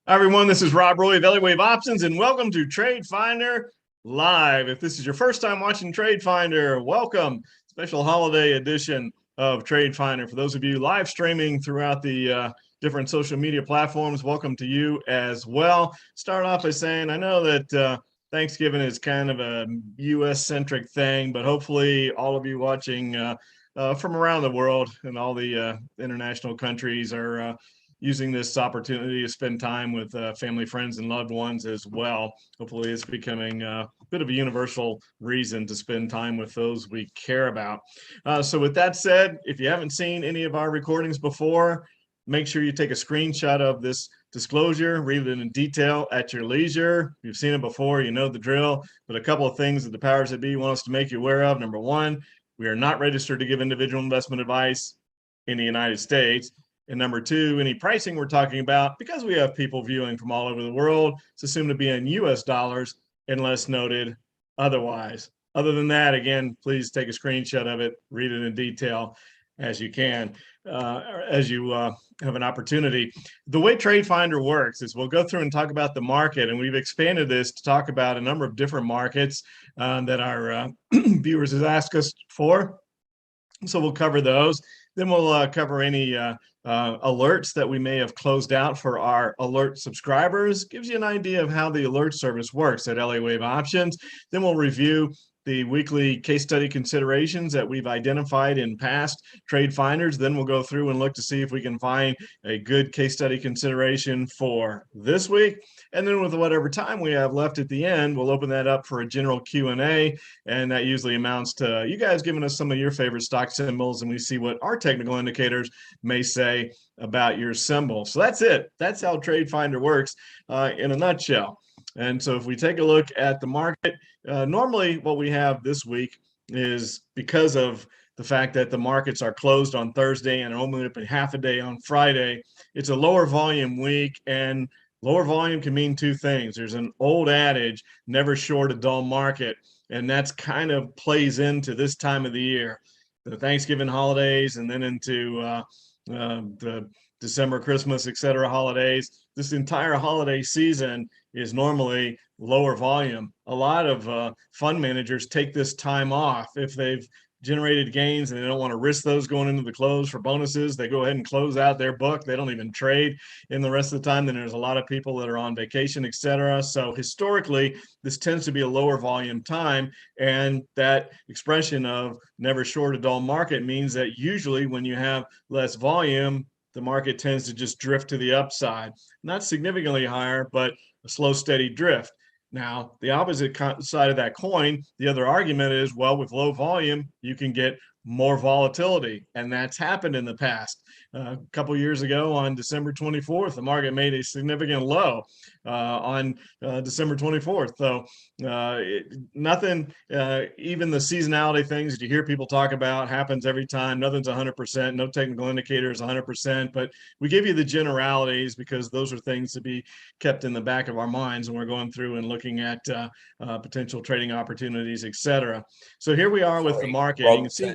Hi, everyone. This is Rob Roy of Elliott Options, and welcome to TradeFinder Live. If this is your first time watching TradeFinder, welcome. Special holiday edition of TradeFinder. For those of you live streaming throughout the different social media platforms, welcome to you as well. Start off by saying I know that Thanksgiving is kind of a U.S.-centric thing, but hopefully all of you watching from around the world and all the international countries are using this opportunity to spend time with family, friends, and loved ones as well. Hopefully it's becoming a bit of a universal reason to spend time with those we care about. So with that said, if you haven't seen any of our recordings before, make sure you take a screenshot of this disclosure, read it in detail at your leisure. If you've seen it before, you know the drill, but a couple of things that the powers that be want us to make you aware of. Number one, we are not registered to give individual investment advice in the United States. And number two, any pricing we're talking about, because we have people viewing from all over the world, it's assumed to be in US dollars unless noted otherwise. Other than that, again, please take a screenshot of it, read it in detail as you can, as you have an opportunity. The way TradeFinder works is we'll go through and talk about the market, and we've expanded this to talk about a number of different markets that our viewers have asked us for. So we'll cover those. Then we'll cover any alerts that we may have closed out for our alert subscribers. Gives you an idea of how the alert service works at Elliott Options. Then we'll review the weekly case study considerations that we've identified in past trade finders. Then we'll go through and look to see if we can find a good case study consideration for this week. And then with whatever time we have left at the end, we'll open that up for a general Q&A. And that usually amounts to you guys giving us some of your favorite stock symbols, and we see what our technical indicators may say about your symbol. So that's it. That's how TradeFinder works in a nutshell. And so if we take a look at the market, normally what we have this week is, because of the fact that the markets are closed on Thursday and are only up in half a day on Friday, it's a lower volume week, and lower volume can mean two things. There's an old adage, never short a dull market, and that's kind of plays into this time of the year, the Thanksgiving holidays, and then into the December, Christmas, etc. holidays. This entire holiday season is normally lower volume. A lot of fund managers take this time off if they've generated gains and they don't want to risk those going into the close for bonuses. They go ahead and close out their book. They don't even trade in the rest of the time. Then there's a lot of people that are on vacation, etc. So historically, this tends to be a lower volume time. And that expression of never short a dull market means that usually when you have less volume, the market tends to just drift to the upside. Not significantly higher, but a slow, steady drift. Now, the opposite side of that coin, the other argument is, well, with low volume, you can get more volatility, and that's happened in the past. A couple of years ago on December 24th, the market made a significant low on December 24th. So nothing, even the seasonality things that you hear people talk about happens every time. Nothing's 100%, no technical indicator is 100%, but we give you the generalities because those are things to be kept in the back of our minds when we're going through and looking at potential trading opportunities, etc. So here we are with the market. Rob, you can see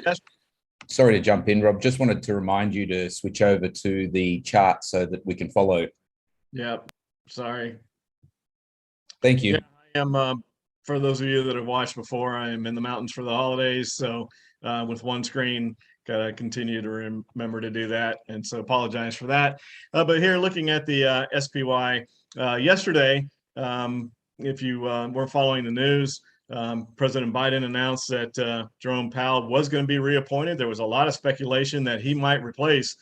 sorry to jump in, Rob. Just wanted to remind you to switch over to the chart so that we can follow. Yep. Sorry. Thank you. Yeah, I am. For those of you that have watched before, I am in the mountains for the holidays. So with one screen, got to continue to remember to do that. And so apologize for that. But here looking at the SPY yesterday, if you were following the news, President Biden announced that Jerome Powell was going to be reappointed. There was a lot of speculation that he might replace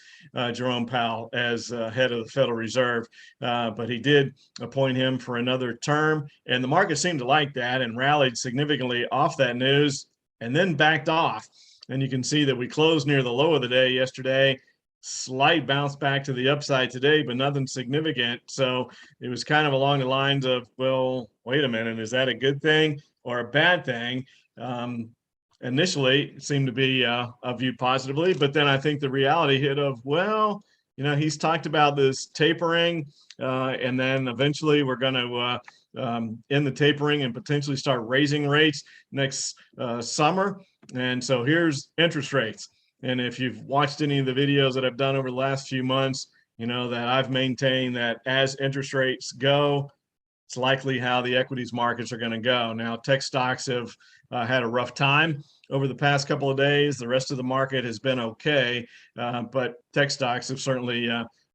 Jerome Powell as head of the Federal Reserve, but he did appoint him for another term, and the market seemed to like that and rallied significantly off that news and then backed off. And you can see that we closed near the low of the day yesterday. Slight bounce back to the upside today, but nothing significant. So it was kind of along the lines of, well, wait a minute, is that a good thing or a bad thing? Initially, it seemed to be viewed positively, but then I think the reality hit of, well, you know, he's talked about this tapering, and then eventually we're going to end the tapering and potentially start raising rates next summer. And so here's interest rates. And if you've watched any of the videos that I've done over the last few months, that I've maintained that as interest rates go, it's likely how the equities markets are going to go. Now, tech stocks have had a rough time over the past couple of days. The rest of the market has been okay, but tech stocks have certainly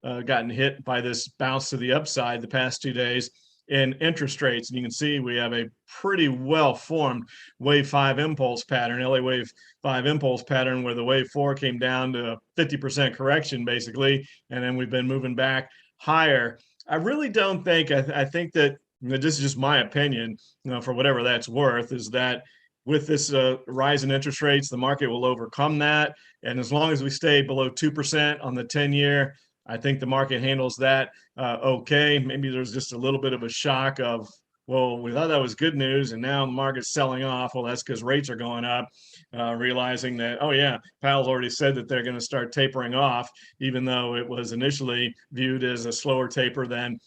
gotten hit by this bounce to the upside the past 2 days in interest rates. And you can see we have a pretty well-formed wave 5 impulse pattern, LA wave 5 impulse pattern, where the wave 4 came down to a 50% correction, basically, and then we've been moving back higher. I really don't think, I think that, this is just my opinion, for whatever that's worth, is that with this rise in interest rates, the market will overcome that. And as long as we stay below 2% on the 10-year, I think the market handles that okay. Maybe there's just a little bit of a shock of, well, we thought that was good news, and now the market's selling off. Well, that's because rates are going up, realizing that, oh, yeah, Powell's already said that they're going to start tapering off, even though it was initially viewed as a slower taper than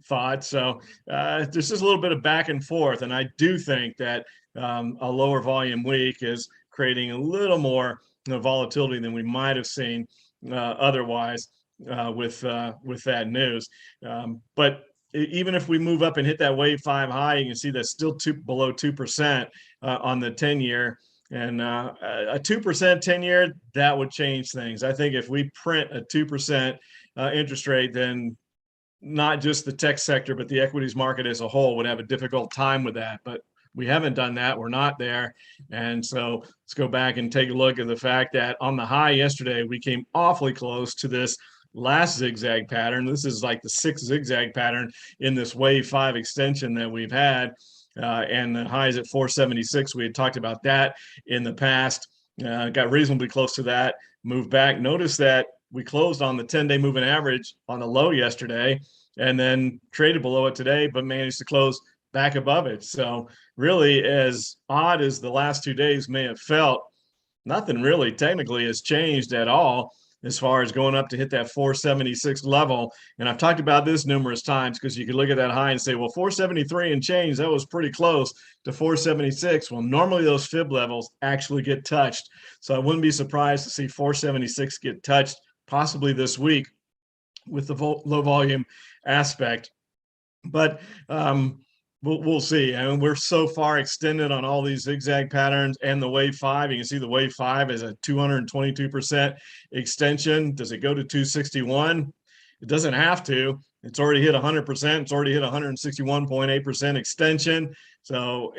thought. So there's just a little bit of back and forth. And I do think that a lower volume week is creating a little more volatility than we might have seen otherwise with that news. But even if we move up and hit that wave 5 high, you can see that's still below 2% on the 10-year. And a 2% 10-year, that would change things. I think if we print a 2% interest rate, then not just the tech sector, but the equities market as a whole would have a difficult time with that. But we haven't done that. We're not there. And so let's go back and take a look at the fact that on the high yesterday, we came awfully close to this last zigzag pattern. This is like the 6th zigzag pattern in this wave 5 extension that we've had. And the high is at 476. We had talked about that in the past. Got reasonably close to that, moved back. Notice that we closed on the 10-day moving average on the low yesterday and then traded below it today, but managed to close back above it. So really, as odd as the last 2 days may have felt, nothing really technically has changed at all as far as going up to hit that 476 level. And I've talked about this numerous times, because you could look at that high and say, well, 473 and change, that was pretty close to 476. Well, normally those fib levels actually get touched. So I wouldn't be surprised to see 476 get touched possibly this week with the low volume aspect. But we'll see. I mean, we're so far extended on all these zigzag patterns and the wave 5. You can see the wave 5 is a 222% extension. Does it go to 261? It doesn't have to. It's already hit 100%. It's already hit 161.8% extension. So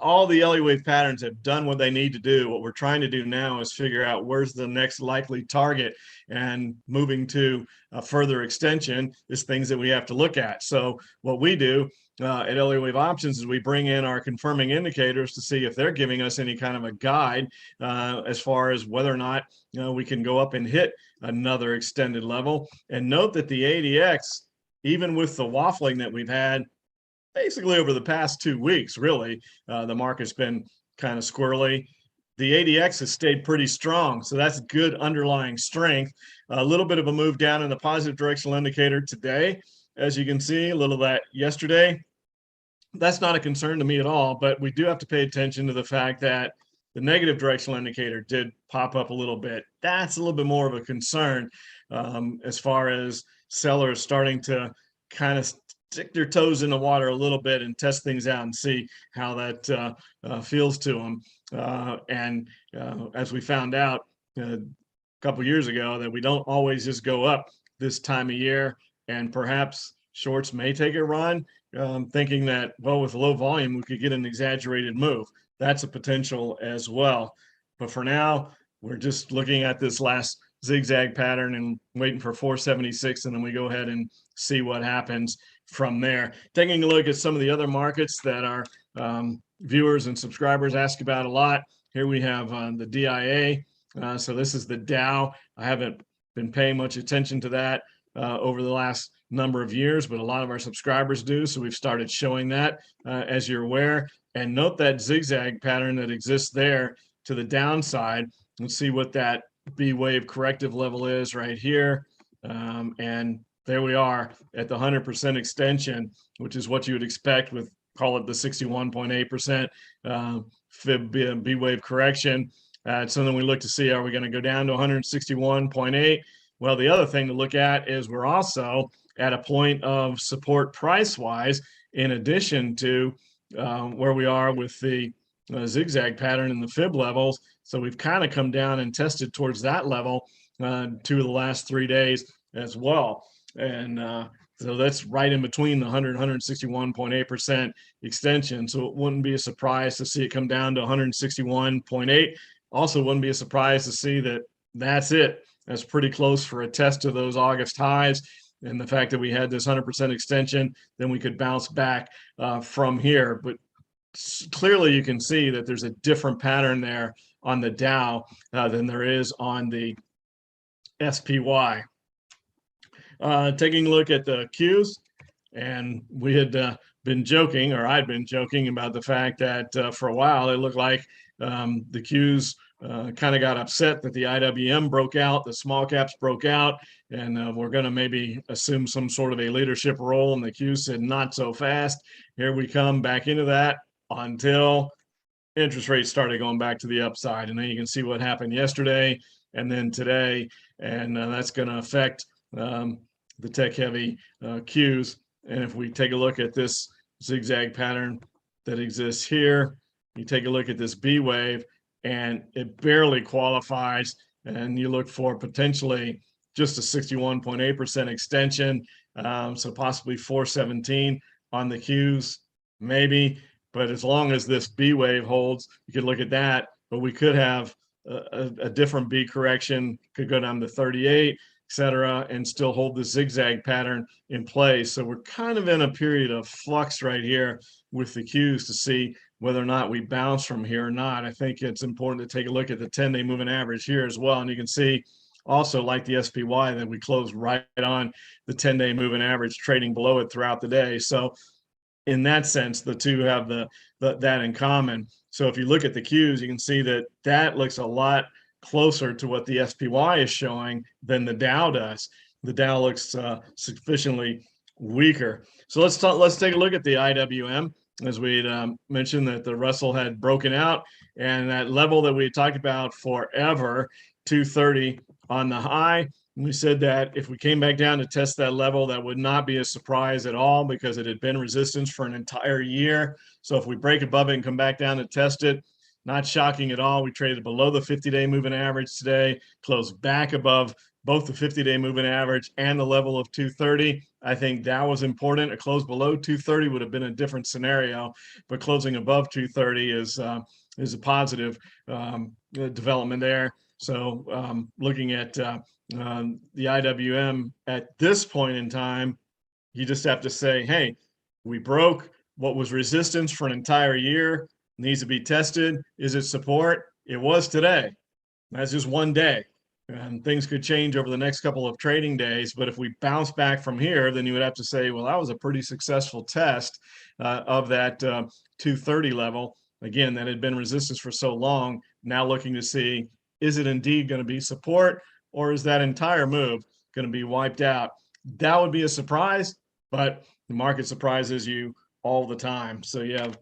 all the Elliott wave patterns have done what they need to do. What we're trying to do now is figure out where's the next likely target, and moving to a further extension is things that we have to look at. So what we do at Elliott Wave Options is we bring in our confirming indicators to see if they're giving us any kind of a guide as far as whether or not we can go up and hit another extended level. And note that the ADX, even with the waffling that we've had basically over the past 2 weeks, really, the market's been kind of squirrely. The ADX has stayed pretty strong, so that's good underlying strength. A little bit of a move down in the positive directional indicator today, as you can see, a little of that yesterday. That's not a concern to me at all, but we do have to pay attention to the fact that the negative directional indicator did pop up a little bit. That's a little bit more of a concern as far as sellers starting to kind of stick their toes in the water a little bit and test things out and see how that feels to them. And as we found out a couple years ago, that we don't always just go up this time of year, and perhaps shorts may take a run, thinking that, well, with low volume, we could get an exaggerated move. That's a potential as well. But for now, we're just looking at this last zigzag pattern and waiting for 476, and then we go ahead and see what happens from there. Taking a look at some of the other markets that our viewers and subscribers ask about a lot. Here we have the DIA. So this is the Dow. I haven't been paying much attention to that over the last number of years, but a lot of our subscribers do. So we've started showing that as you're aware. And note that zigzag pattern that exists there to the downside. Let's see what that B wave corrective level is right here. And there we are at the 100% extension, which is what you would expect with, call it the 61.8% fib B wave correction. So then we look to see, are we going to go down to 161.8? Well, the other thing to look at is we're also at a point of support price-wise, in addition to where we are with the zigzag pattern in the fib levels. So we've kind of come down and tested towards that level 2 of the last 3 days as well. And so that's right in between the 161.8% extension. So it wouldn't be a surprise to see it come down to 161.8. Also wouldn't be a surprise to see that that's it. That's pretty close for a test of those August highs. And the fact that we had this 100% extension, then we could bounce back from here. But clearly you can see that there's a different pattern there on the Dow than there is on the SPY. Taking a look at the Qs, and we had been joking, or I'd been joking about the fact that for a while it looked like the Qs kind of got upset that the IWM broke out, the small caps broke out, and we're going to maybe assume some sort of a leadership role. And the Q said, not so fast. Here we come back into that until interest rates started going back to the upside. And then you can see what happened yesterday and then today. And that's going to affect the tech heavy Qs. And if we take a look at this zigzag pattern that exists here, you take a look at this B wave, and it barely qualifies, and you look for potentially just a 61.8% extension, so possibly 417 on the Qs, maybe. But as long as this B wave holds, you could look at that, but we could have a different B correction, could go down to 38, et cetera, and still hold the zigzag pattern in place. So we're kind of in a period of flux right here with the Qs to see whether or not we bounce from here or not. I think it's important to take a look at the 10-day moving average here as well. And you can see also, like the SPY, that we closed right on the 10-day moving average, trading below it throughout the day. So in that sense, the two have that in common. So if you look at the Qs, you can see that that looks a lot closer to what the SPY is showing than the Dow does. The Dow looks sufficiently weaker. So let's take a look at the IWM. As we mentioned, that the Russell had broken out, and that level that we talked about forever, 230 on the high. We said that if we came back down to test that level, that would not be a surprise at all because it had been resistance for an entire year. So if we break above it and come back down to test it, not shocking at all. We traded below the 50-day moving average today, closed back above both the 50-day moving average and the level of 230. I think that was important. A close below 230 would have been a different scenario, but closing above 230 is a positive development there. So looking at the IWM at this point in time, you just have to say, hey, we broke what was resistance for an entire year, needs to be tested. Is it support? It was today. That's just one day. And things could change over the next couple of trading days. But if we bounce back from here, then you would have to say, well, that was a pretty successful test of that 230 level. Again, that had been resistance for so long. Now looking to see, is it indeed going to be support, or is that entire move going to be wiped out? That would be a surprise, but the market surprises you all the time. So you have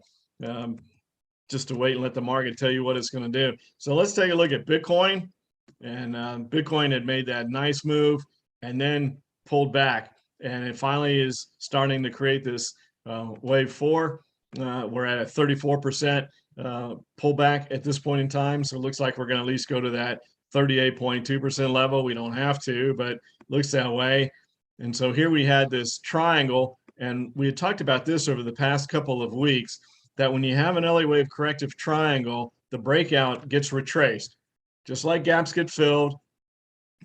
just to wait and let the market tell you what it's going to do. So let's take a look at Bitcoin. And Bitcoin had made that nice move and then pulled back. And it finally is starting to create this wave 4. We're at a 34% pullback at this point in time. So it looks like we're going to at least go to that 38.2% level. We don't have to, but looks that way. And so here we had this triangle. And we had talked about this over the past couple of weeks, that when you have an Elliott wave corrective triangle, the breakout gets retraced. Just like gaps get filled,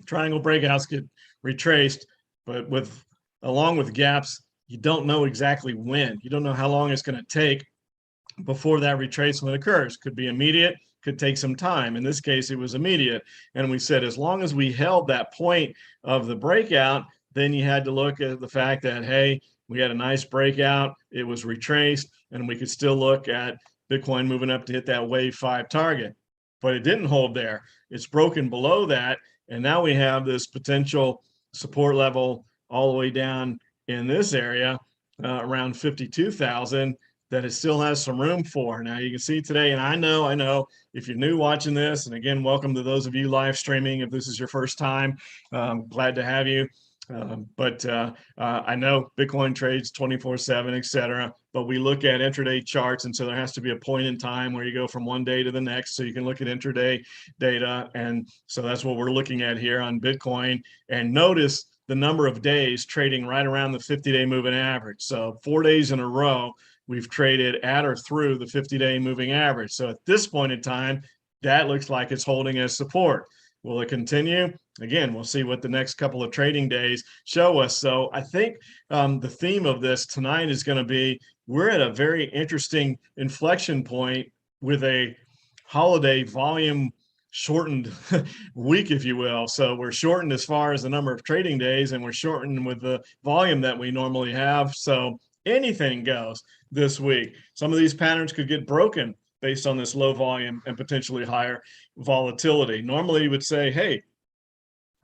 triangle breakouts get retraced, but along with gaps, you don't know exactly when. You don't know how long it's going to take before that retracement occurs. Could be immediate, could take some time. In this case, it was immediate. And we said as long as we held that point of the breakout, then you had to look at the fact that, hey, we had a nice breakout, it was retraced, and we could still look at Bitcoin moving up to hit that wave 5 target. But it didn't hold there. It's broken below that. And now we have this potential support level all the way down in this area around 52,000. that it still has some room for. Now you can see today, and I know if you're new watching this, and again, welcome to those of you live streaming. If this is your first time, glad to have you. I know Bitcoin trades 24/7, etc. But we look at intraday charts, and so there has to be a point in time where you go from one day to the next, so you can look at intraday data, and so that's what we're looking at here on Bitcoin. And notice the number of days trading right around the 50-day moving average. So 4 days in a row, we've traded at or through the 50-day moving average. So at this point in time, that looks like it's holding as support. Will it continue? Again, we'll see what the next couple of trading days show us. So I think the theme of this tonight is going to be, we're at a very interesting inflection point with a holiday volume shortened week, if you will. So we're shortened as far as the number of trading days, and we're shortened with the volume that we normally have. So anything goes this week. Some of these patterns could get broken based on this low volume and potentially higher volatility. Normally you would say, hey,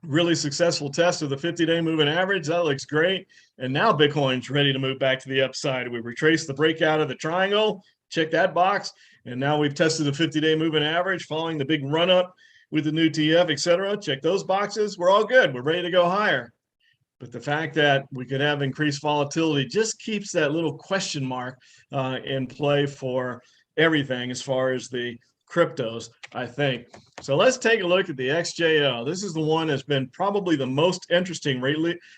really successful test of the 50-day moving average. That looks great. And now Bitcoin's ready to move back to the upside. We retraced the breakout of the triangle, check that box. And now we've tested the 50-day moving average following the big run up with the new TF, etc. Check those boxes. We're all good. We're ready to go higher. But the fact that we could have increased volatility just keeps that little question mark in play for everything as far as the cryptos, I think. So let's take a look at the XJO. This is the one that's been probably the most interesting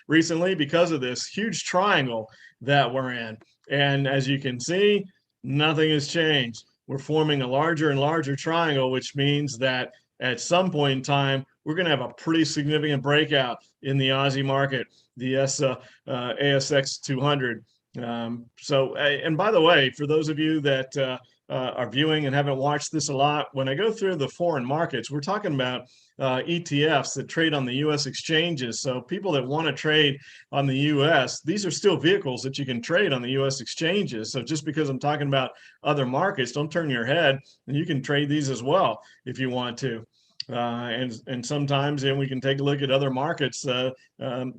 recently because of this huge triangle that we're in. And as you can see, nothing has changed. We're forming a larger and larger triangle, which means that at some point in time, we're going to have a pretty significant breakout in the Aussie market, the ASX 200. And by the way, for those of you that are viewing and haven't watched this a lot, when I go through the foreign markets, we're talking about ETFs that trade on the US exchanges. So people that want to trade on the US, these are still vehicles that you can trade on the US exchanges. So just because I'm talking about other markets, don't turn your head, and you can trade these as well if you want to. And sometimes we can take a look at other markets that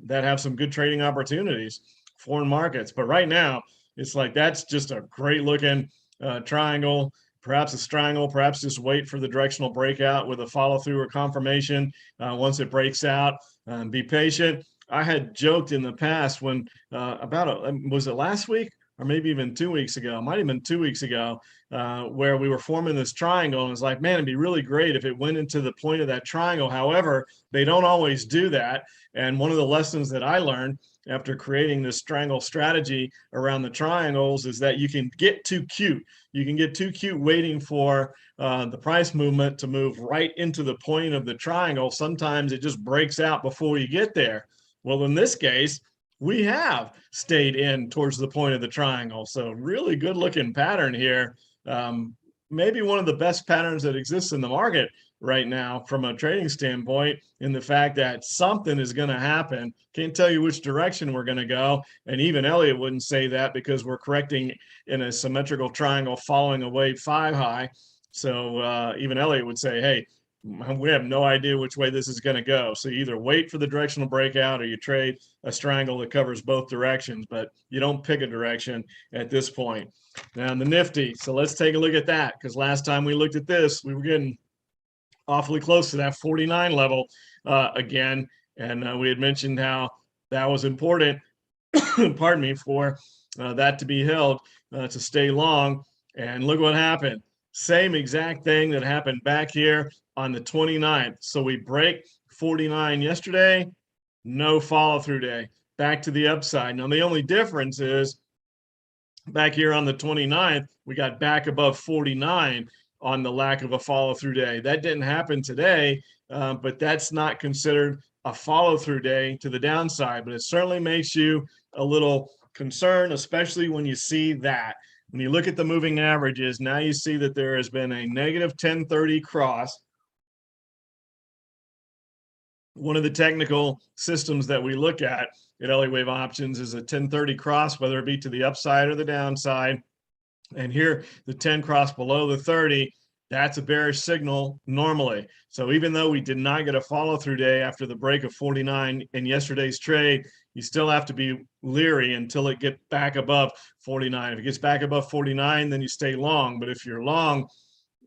have some good trading opportunities, foreign markets. But right now, it's like that's just a great looking triangle, perhaps a strangle, perhaps just wait for the directional breakout with a follow through or confirmation once it breaks out. Be patient. I had joked in the past when was it last week or maybe even 2 weeks ago? It might have been 2 weeks ago, where we were forming this triangle, and it's like, man, it'd be really great if it went into the point of that triangle. However, they don't always do that. And one of the lessons that I learned after creating this triangle strategy around the triangles is that you can get too cute. You can get too cute waiting for the price movement to move right into the point of the triangle. Sometimes it just breaks out before you get there. Well, in this case, we have stayed in towards the point of the triangle. So really good looking pattern here. Maybe one of the best patterns that exists in the market right now from a trading standpoint, in the fact that something is going to happen. Can't tell you which direction we're going to go. And even Elliott wouldn't say that, because we're correcting in a symmetrical triangle following a wave 5 high. So even Elliott would say, hey, we have no idea which way this is going to go. So you either wait for the directional breakout or you trade a triangle that covers both directions, but you don't pick a direction at this point. Now the Nifty. So let's take a look at that, because last time we looked at this, we were getting awfully close to that 49 level again. And we had mentioned how that was important, pardon me, for that to be held to stay long. And look what happened. Same exact thing that happened back here on the 29th. So we break 49 yesterday, no follow through day, back to the upside. Now, the only difference is back here on the 29th, we got back above 49 on the lack of a follow through day. That didn't happen today, but that's not considered a follow through day to the downside. But it certainly makes you a little concerned, especially when you see that. When you look at the moving averages, now you see that there has been a negative 1030 cross. One of the technical systems that we look at Elliott Wave Options is a 1030 cross, whether it be to the upside or the downside. And here, the 10 cross below the 30, that's a bearish signal normally. So even though we did not get a follow-through day after the break of 49 in yesterday's trade, you still have to be leery until it gets back above 49. If it gets back above 49, then you stay long. But if you're long,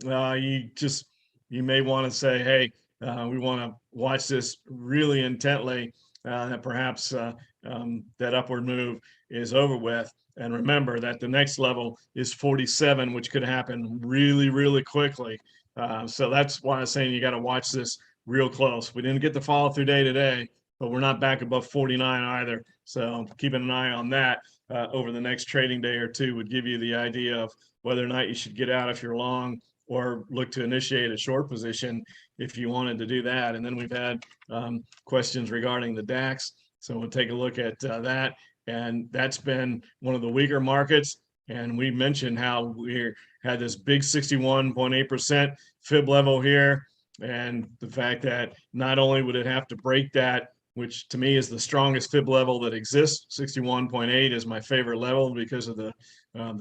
you may want to say, hey, we want to watch this really intently, that perhaps that upward move is over with. And remember that the next level is 47, which could happen really, really quickly. So that's why I'm saying you got to watch this real close. We didn't get the follow through day today, but we're not back above 49 either. So keeping an eye on that over the next trading day or two would give you the idea of whether or not you should get out if you're long, or look to initiate a short position if you wanted to do that. And then we've had questions regarding the DAX. So we'll take a look at that. And that's been one of the weaker markets. And we mentioned how we had this big 61.8% fib level here. And the fact that not only would it have to break that, which to me is the strongest fib level that exists, 61.8 is my favorite level because of the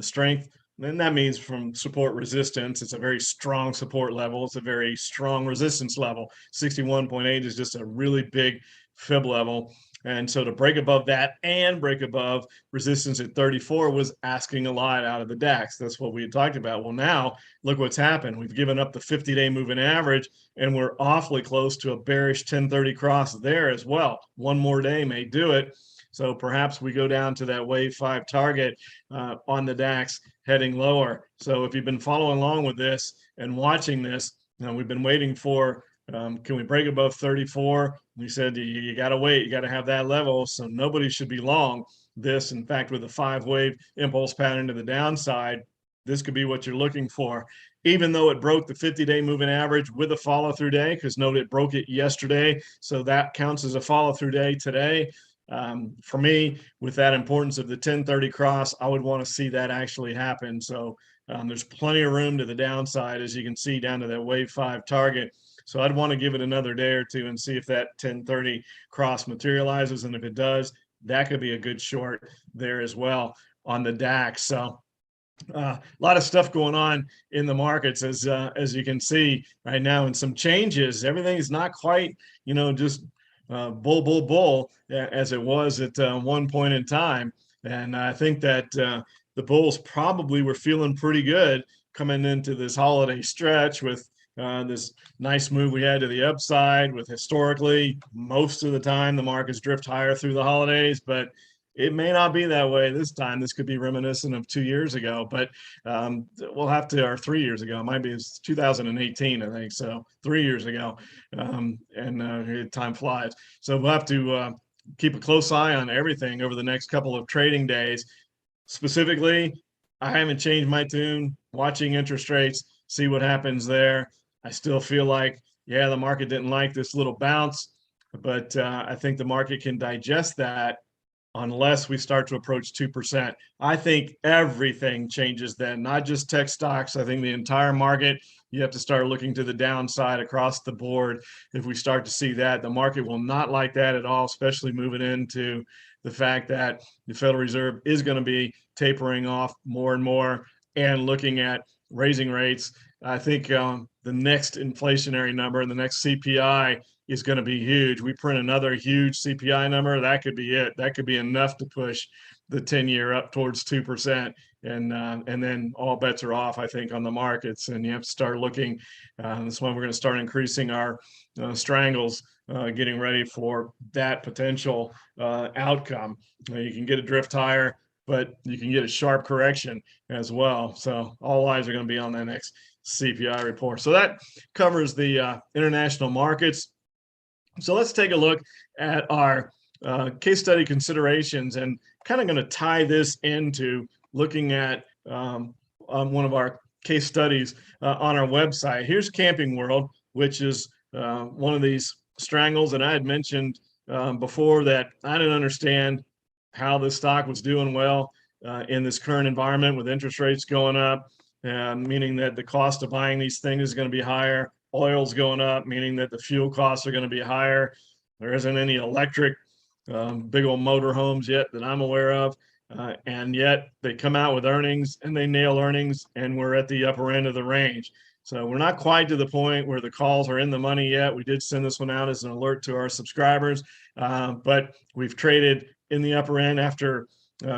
strength. Then that means from support resistance, it's a very strong support level. It's a very strong resistance level. 61.8 is just a really big fib level. And so to break above that and break above resistance at 34 was asking a lot out of the DAX. That's what we had talked about. Well, now look what's happened. We've given up the 50-day moving average, and we're awfully close to a bearish 1030 cross there as well. One more day may do it. So perhaps we go down to that wave 5 target on the DAX heading lower. So if you've been following along with this and watching this, we've been waiting for, can we break above 34? We said you got to wait, you got to have that level. So nobody should be long this. In fact, with a 5-wave impulse pattern to the downside, this could be what you're looking for. Even though it broke the 50-day moving average with a follow-through day, because note it broke it yesterday. So that counts as a follow-through day today. For me, with that importance of the 1030 cross, I would want to see that actually happen. So there's plenty of room to the downside, as you can see, down to that wave 5 target. So I'd want to give it another day or two and see if that 1030 cross materializes. And if it does, that could be a good short there as well on the DAX. So a lot of stuff going on in the markets, as you can see right now, and some changes. Everything's not quite, just bull as it was at one point in time. And I think that the bulls probably were feeling pretty good coming into this holiday stretch with this nice move we had to the upside, with historically most of the time the markets drift higher through the holidays, but it may not be that way this time. This could be reminiscent of 2 years ago, but we'll have to, or 3 years ago. It might be 2018, I think. So 3 years ago, and time flies. So we'll have to keep a close eye on everything over the next couple of trading days. Specifically, I haven't changed my tune. Watching interest rates, see what happens there. I still feel like, yeah, the market didn't like this little bounce, but I think the market can digest that unless we start to approach 2%. I think everything changes then, not just tech stocks. I think the entire market, you have to start looking to the downside across the board. If we start to see that, the market will not like that at all, especially moving into the fact that the Federal Reserve is going to be tapering off more and more and looking at raising rates. I think the next inflationary number and the next CPI is going to be huge. We print another huge CPI number, that could be it. That could be enough to push the 10-year up towards 2%. And then all bets are off, I think, on the markets. And you have to start looking. That's when we're going to start increasing our strangles, getting ready for that potential outcome. You can get a drift higher, but you can get a sharp correction as well. So all eyes are going to be on that next CPI report. So that covers the international markets. So let's take a look at our case study considerations, and kind of going to tie this into looking at one of our case studies on our website. Here's Camping World, which is one of these strangles. And I had mentioned before that I didn't understand how this stock was doing well in this current environment with interest rates going up, meaning that the cost of buying these things is going to be higher. Oil's going up, meaning that the fuel costs are going to be higher. There isn't any electric big old motor homes yet that I'm aware of. And yet they come out with earnings and they nail earnings, and we're at the upper end of the range. So we're not quite to the point where the calls are in the money yet. We did send this one out as an alert to our subscribers, but we've traded in the upper end after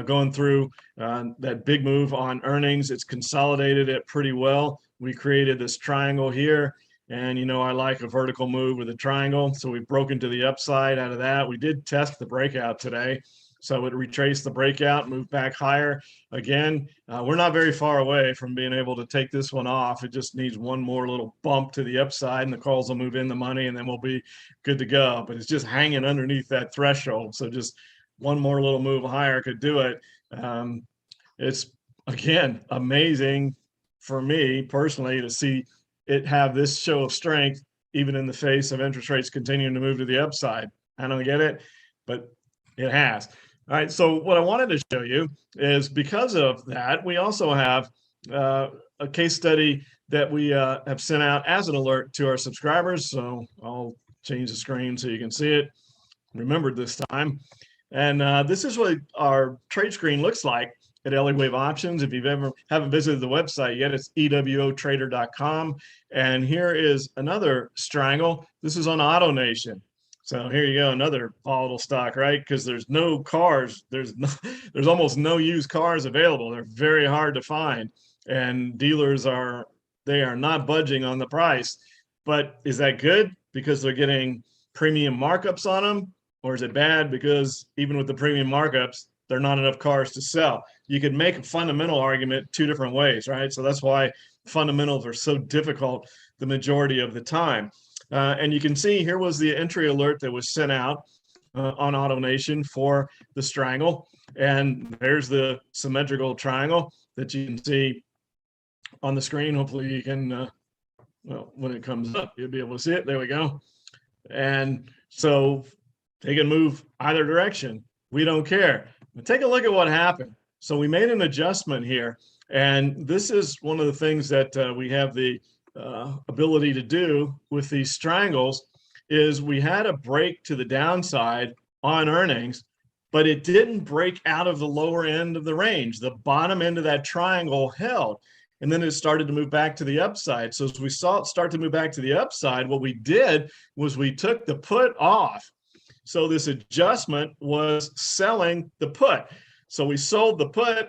going through that big move on earnings. It's consolidated it pretty well. We created this triangle here. And, you know, I like a vertical move with a triangle. So we've broken to the upside out of that. We did test the breakout today. So it retraced the breakout, moved back higher. Again, we're not very far away from being able to take this one off. It just needs one more little bump to the upside, and the calls will move in the money, and then we'll be good to go. But it's just hanging underneath that threshold. So just one more little move higher could do it. It's, again, amazing for me personally to see it have this show of strength, even in the face of interest rates continuing to move to the upside. I don't get it, but it has. All right, so what I wanted to show you is because of that, we also have a case study that we have sent out as an alert to our subscribers. So I'll change the screen so you can see it. Remembered this time. And this is what our trade screen looks like at Elliott Options. If you've ever haven't visited the website yet, it's EWOTrader.com. And here is another strangle. This is on AutoNation. So here you go, another volatile stock, right? Because there's no cars, there's almost no used cars available. They're very hard to find, and dealers are not budging on the price. But is that good because they're getting premium markups on them, or is it bad because even with the premium markups, there are not enough cars to sell? You could make a fundamental argument two different ways, right? So that's why fundamentals are so difficult the majority of the time. And you can see here was the entry alert that was sent out on AutoNation for the strangle. And there's the symmetrical triangle that you can see on the screen. Hopefully you can, well, when it comes up, you'll be able to see it. There we go. And so they can move either direction. We don't care. But take a look at what happened. So we made an adjustment here. And this is one of the things that we have the ability to do with these strangles is we had a break to the downside on earnings, but it didn't break out of the lower end of the range. The bottom end of that triangle held, and then it started to move back to the upside. So as we saw it start to move back to the upside, what we did was we took the put off. So this adjustment was selling the put. So we sold the put,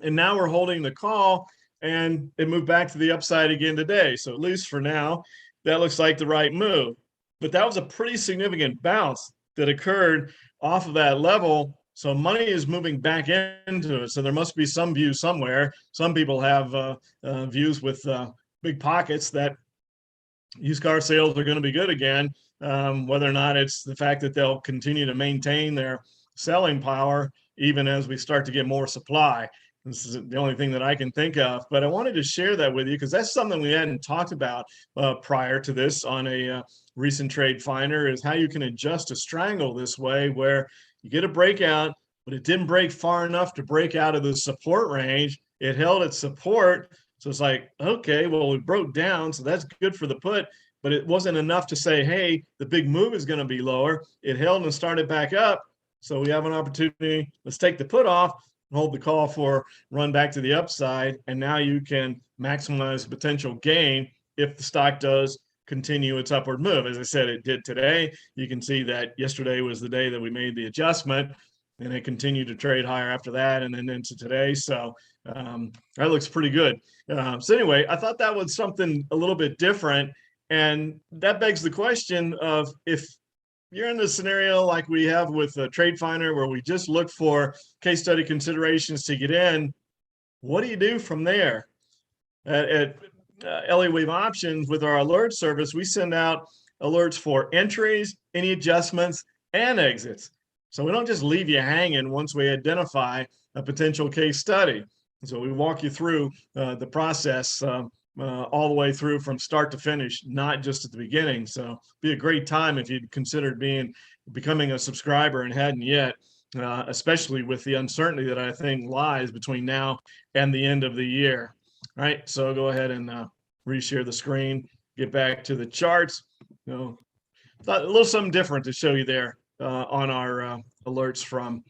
and now we're holding the call, and it moved back to the upside again today. So at least for now, that looks like the right move. But that was a pretty significant bounce that occurred off of that level. So money is moving back into it. So there must be some view somewhere. Some people have views with big pockets that used car sales are going to be good again. Whether or not it's the fact that they'll continue to maintain their selling power even as we start to get more supply. This is the only thing that I can think of, but I wanted to share that with you because that's something we hadn't talked about prior to this on a recent TradeFinder, is how you can adjust a strangle this way where you get a breakout, but it didn't break far enough to break out of the support range. It held its support. So it's like, okay, well, it broke down. So that's good for the put, but it wasn't enough to say, hey, the big move is going to be lower. It held and started back up. So we have an opportunity. Let's take the put off, hold the call for run back to the upside, and now you can maximize the potential gain if the stock does continue its upward move. As I said, it did today. You can see that yesterday was the day that we made the adjustment, and it continued to trade higher after that and then into today. So that looks pretty good. So anyway, I thought that was something a little bit different, and that begs the question of, if you're in the scenario like we have with TradeFinder, where we just look for case study considerations to get in, what do you do from there? At Elliott Options, with our alert service, we send out alerts for entries, any adjustments, and exits. So we don't just leave you hanging once we identify a potential case study. So we walk you through the process all the way through from start to finish, not just at the beginning. So it'd be a great time if you'd considered becoming a subscriber and hadn't yet, especially with the uncertainty that I think lies between now and the end of the year. All right, so go ahead and reshare the screen, get back to the charts. Thought a little something different to show you there on our alerts from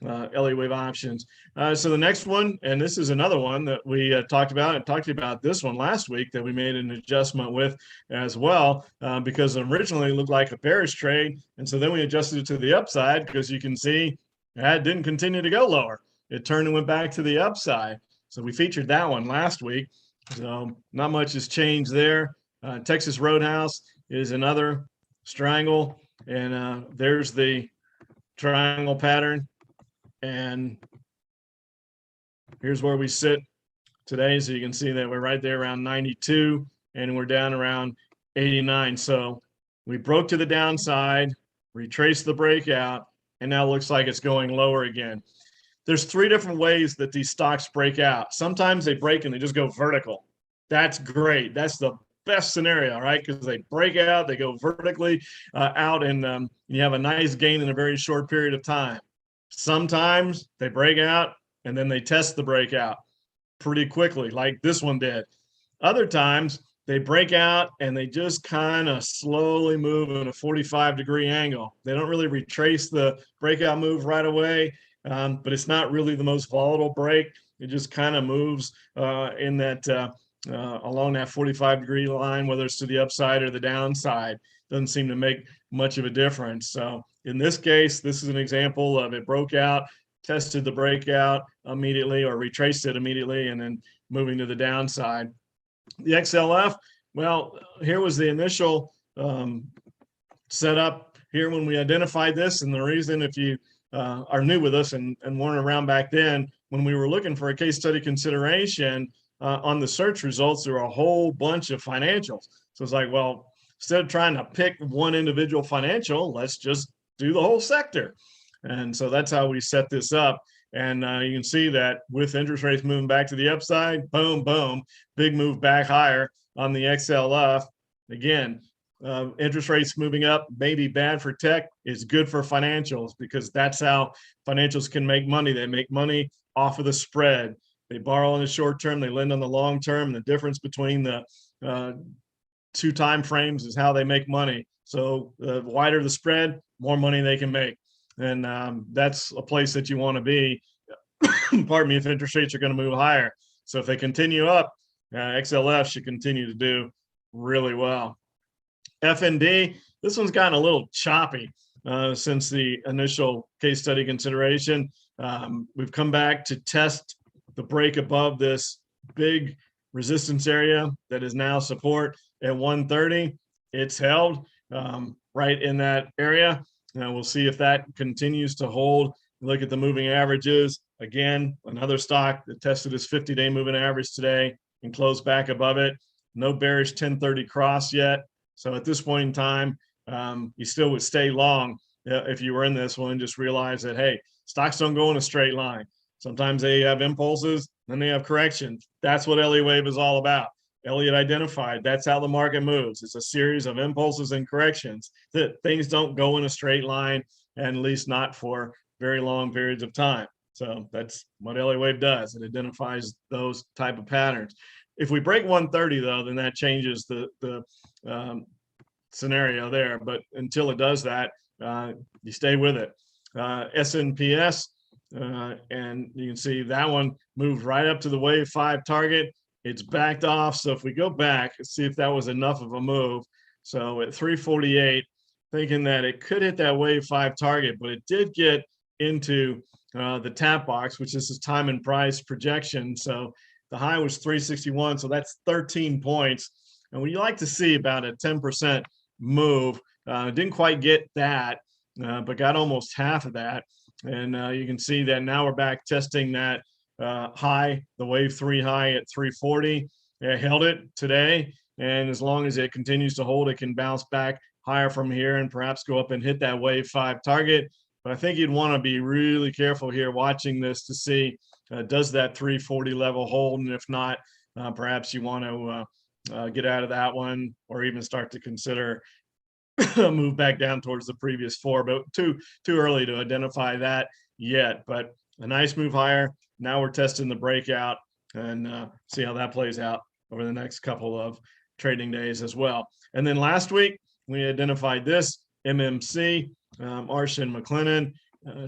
Elliott wave options. So the next one, and this is another one that we talked about, and talked about this one last week that we made an adjustment with as well, because originally it looked like a bearish trade. And so then we adjusted it to the upside because you can see that didn't continue to go lower. It turned and went back to the upside. So we featured that one last week. So not much has changed there. Texas Roadhouse is another triangle, and there's the triangle pattern. And here's where we sit today. So you can see that we're right there around 92 and we're down around 89. So we broke to the downside, retraced the breakout, and now it looks like it's going lower again. There's three different ways that these stocks break out. Sometimes they break and they just go vertical. That's great. That's the best scenario, right? Because they break out, they go vertically out, and you have a nice gain in a very short period of time. Sometimes they break out and then they test the breakout pretty quickly, like this one did. Other times they break out and they just kind of slowly move in a 45-degree angle. They don't really retrace the breakout move right away, but it's not really the most volatile break. It just kind of moves in that along that 45-degree line, whether it's to the upside or the downside. Doesn't seem to make much of a difference. So in this case, this is an example of it broke out, tested the breakout immediately or retraced it immediately, and then moving to the downside. The XLF, well, here was the initial setup here when we identified this. And the reason, if you are new with us and weren't around back then, when we were looking for a case study consideration on the search results, there were a whole bunch of financials. So it's like, well, instead of trying to pick one individual financial, let's just do the whole sector. And so that's how we set this up. And you can see that with interest rates moving back to the upside, boom, boom, big move back higher on the XLF. Again, interest rates moving up may be bad for tech. It's good for financials because that's how financials can make money. They make money off of the spread. They borrow in the short term, they lend on the long term. And the difference between the two time frames is how they make money. So the wider the spread, more money they can make. And that's a place that you want to be, pardon me, if interest rates are going to move higher. So if they continue up, XLF should continue to do really well. FND, this one's gotten a little choppy since the initial case study consideration. We've come back to test the break above this big resistance area that is now support at 130. It's held right in that area. And we'll see if that continues to hold. Look at the moving averages. Again, another stock that tested its 50-day moving average today and closed back above it. No bearish 1030 cross yet. So at this point in time, you still would stay long if you were in this one. Just realize that, hey, stocks don't go in a straight line. Sometimes they have impulses, then they have corrections. That's what Elliott wave is all about. Elliott identified, that's how the market moves. It's a series of impulses and corrections. That things don't go in a straight line, and at least not for very long periods of time. So that's what Elliott wave does. It identifies those type of patterns. If we break 130 though, then that changes the scenario there. But until it does that, you stay with it. SNPS, and you can see that one moved right up to the wave 5 target. It's backed off. So if we go back and see if that was enough of a move. So at 348, thinking that it could hit that wave 5 target, but it did get into the tap box, which is the time and price projection. So the high was 361. So that's 13 points. And we like to see about a 10% move. Didn't quite get that, but got almost half of that. And you can see that now we're back testing that high, the wave 3 high at 340. It held it today, and as long as it continues to hold, it can bounce back higher from here and perhaps go up and hit that wave 5 target. But I think you'd want to be really careful here watching this to see does that 340 level hold, and if not, perhaps you want to get out of that one or even start to consider move back down towards the previous 4, but too early to identify that yet. But a nice move higher. Now we're testing the breakout and see how that plays out over the next couple of trading days as well. And then last week we identified this MMC, Arsh and McLennan.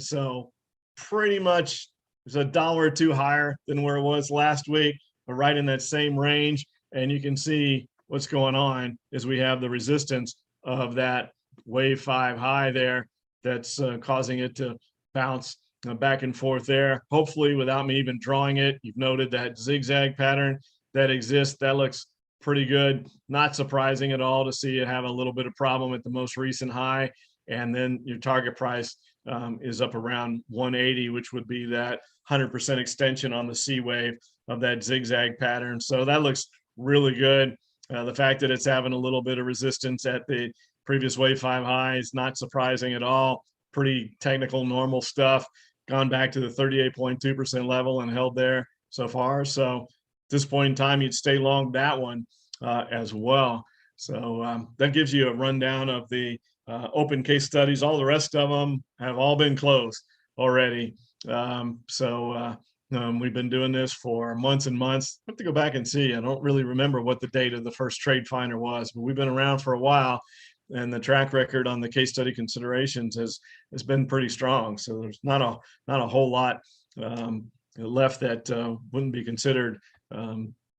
So pretty much is a dollar or two higher than where it was last week, but right in that same range. And you can see what's going on is we have the resistance of that wave 5 high there that's causing it to bounce back and forth there. Hopefully without me even drawing it, you've noted that zigzag pattern that exists. That looks pretty good. Not surprising at all to see it have a little bit of problem at the most recent high. And then your target price is up around 180, which would be that 100% extension on the C wave of that zigzag pattern. So that looks really good. The fact that it's having a little bit of resistance at the previous wave 5 high is not surprising at all. Pretty technical, normal stuff. Gone back to the 38.2% level and held there so far. So at this point in time, you'd stay long that one as well. So that gives you a rundown of the open case studies. All the rest of them have all been closed already. We've been doing this for months and months. I have to go back and see. I don't really remember what the date of the first TradeFinder was, but we've been around for a while, and the track record on the case study considerations has been pretty strong. So there's not a whole lot left that wouldn't be considered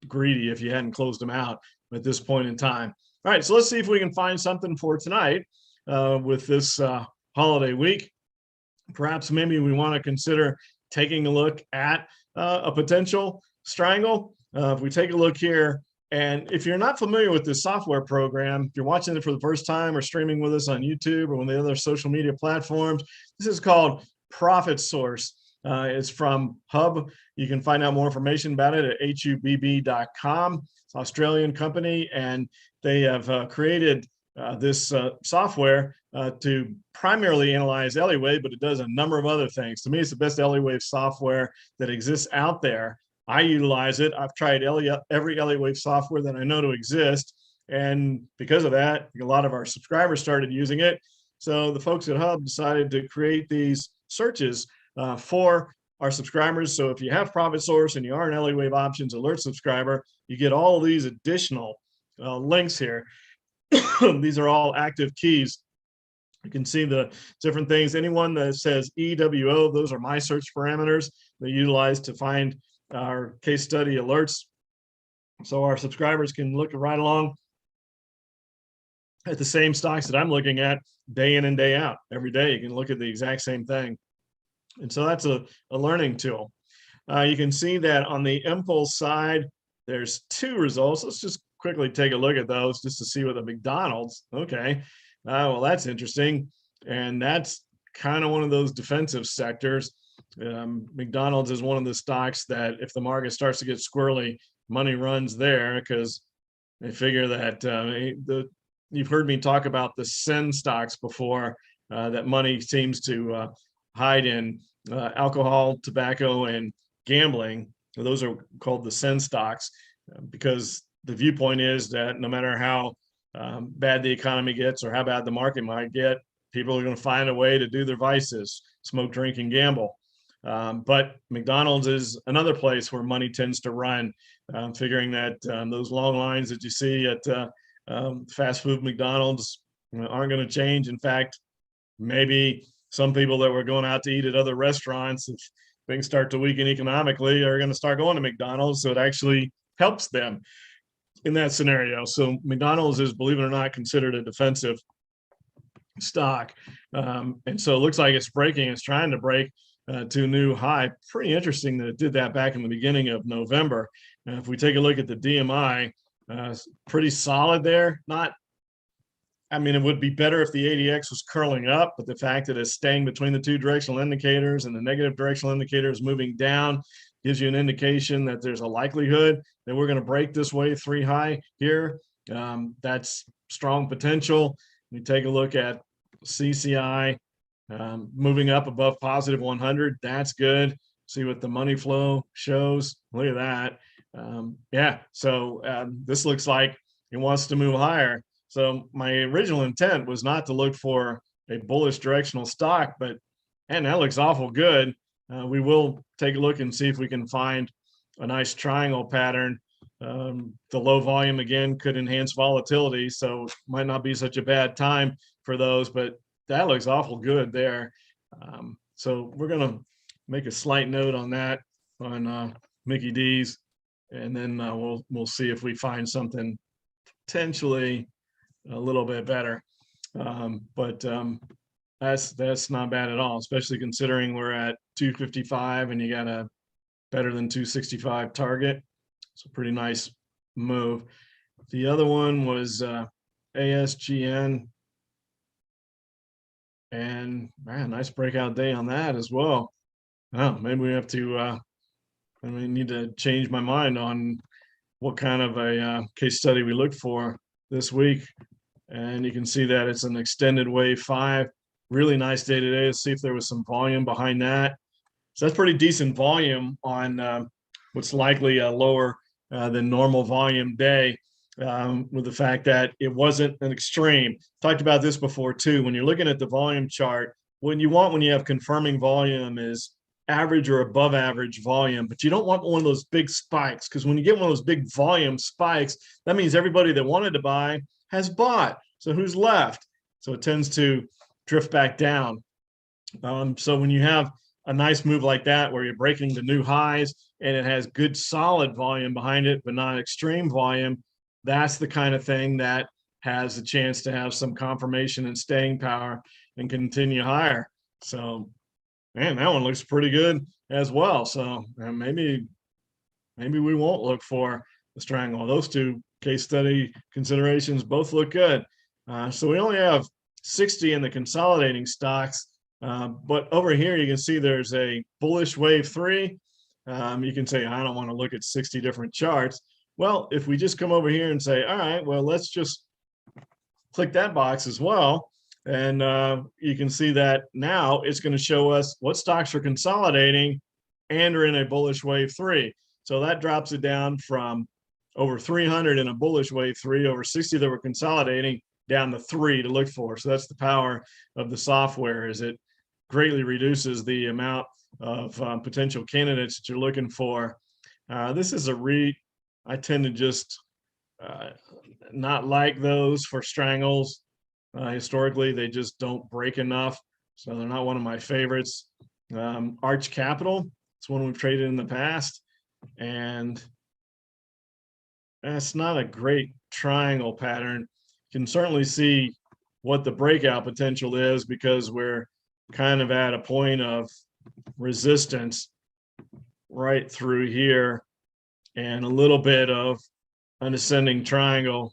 greedy if you hadn't closed them out at this point in time. All right, so let's see if we can find something for tonight with this holiday week. Perhaps maybe we want to consider taking a look at a potential strangle. If we take a look here, and if you're not familiar with this software program, if you're watching it for the first time or streaming with us on YouTube or one of the other social media platforms, this is called Profit Source. It's from Hub. You can find out more information about it at hubb.com. It's an Australian company, and they have created this software to primarily analyze Elliott wave, but it does a number of other things. To me, it's the best Elliott wave software that exists out there. I utilize it. I've tried every Elliott wave software that I know to exist. And because of that, a lot of our subscribers started using it. So the folks at Hub decided to create these searches for our subscribers. So if you have Profit Source and you are an Elliott wave options alert subscriber, you get all of these additional links here. These are all active keys. You can see the different things. Anyone that says EWO, those are my search parameters they utilize to find our case study alerts. So our subscribers can look right along at the same stocks that I'm looking at day in and day out. Every day you can look at the exact same thing. And so that's a learning tool. You can see that on the impulse side, there's 2 results. Let's just quickly take a look at those just to see what the McDonald's. Okay. Well, that's interesting. And that's kind of one of those defensive sectors. McDonald's is one of the stocks that if the market starts to get squirrely, money runs there because they figure that you've heard me talk about the sin stocks before, that money seems to hide in alcohol, tobacco, and gambling. So those are called the sin stocks because the viewpoint is that no matter how bad the economy gets or how bad the market might get, people are going to find a way to do their vices, smoke, drink, and gamble. But McDonald's is another place where money tends to run, figuring that those long lines that you see at fast food McDonald's aren't going to change. In fact, maybe some people that were going out to eat at other restaurants, if things start to weaken economically, are going to start going to McDonald's. So it actually helps them in that scenario. So McDonald's is, believe it or not, considered a defensive stock. And so it looks like it's breaking. It's trying to break to a new high. Pretty interesting that it did that back in the beginning of November. If we take a look at the DMI, pretty solid there. It would be better if the ADX was curling up, but the fact that it's staying between the 2 directional indicators and the negative directional indicator is moving down gives you an indication that there's a likelihood that we're going to break this wave 3 high here. That's strong potential. We take a look at CCI moving up above positive 100. That's good. See what the money flow shows. Look at that. So this looks like it wants to move higher. So my original intent was not to look for a bullish directional stock, but man, that looks awful good. We will take a look and see if we can find a nice triangle pattern. The low volume again could enhance volatility, so it might not be such a bad time for those, but that looks awful good there. So we're going to make a slight note on that on Mickey D's, and then we'll see if we find something potentially a little bit better. But that's not bad at all, especially considering we're at 255 and you got a better than 265 target. It's a pretty nice move. The other one was ASGN, and man, nice breakout day on that as well. Oh, maybe we have to I need to change my mind on what kind of a case study we look for this week. And you can see that it's an extended wave 5. Really nice day today. Let's see if there was some volume behind that. So that's pretty decent volume on what's likely a lower than normal volume day, with the fact that it wasn't an extreme. Talked about this before too. When you're looking at the volume chart, what you want when you have confirming volume is average or above average volume, but you don't want one of those big spikes, because when you get one of those big volume spikes, that means everybody that wanted to buy has bought. So who's left? So it tends to drift back down. So when you have a nice move like that, where you're breaking the new highs and it has good solid volume behind it, but not extreme volume, that's the kind of thing that has a chance to have some confirmation and staying power and continue higher. So, man, that one looks pretty good as well. So maybe we won't look for the strangle. Those two case study considerations both look good. So we only have 60 in the consolidating stocks, but over here you can see there's a bullish wave 3. You can say, I don't want to look at 60 different charts. Well, if we just come over here and say, all right, well, let's just click that box as well. And you can see that now it's going to show us what stocks are consolidating and are in a bullish wave 3. So that drops it down from over 300 in a bullish wave 3, over 60 that were consolidating, down to 3 to look for. So that's the power of the software, is it greatly reduces the amount of potential candidates that you're looking for. This is a REIT. I tend to just not like those for strangles. Historically, they just don't break enough, so they're not one of my favorites. Arch Capital, it's one we've traded in the past, and that's not a great triangle pattern. You can certainly see what the breakout potential is, because we're kind of at a point of resistance right through here and a little bit of an ascending triangle.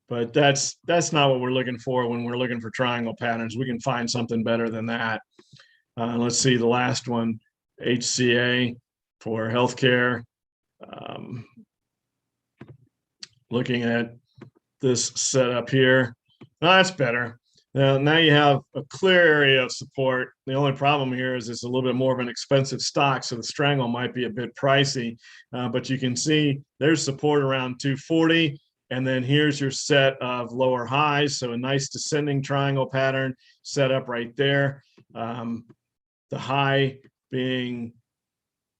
But that's not what we're looking for when we're looking for triangle patterns. We can find something better than that. Let's see the last one, HCA for healthcare. Looking at this setup here, that's better. Now you have a clear area of support. The only problem here is it's a little bit more of an expensive stock, so the strangle might be a bit pricey. But you can see there's support around 240. And then here's your set of lower highs. So a nice descending triangle pattern set up right there. The high being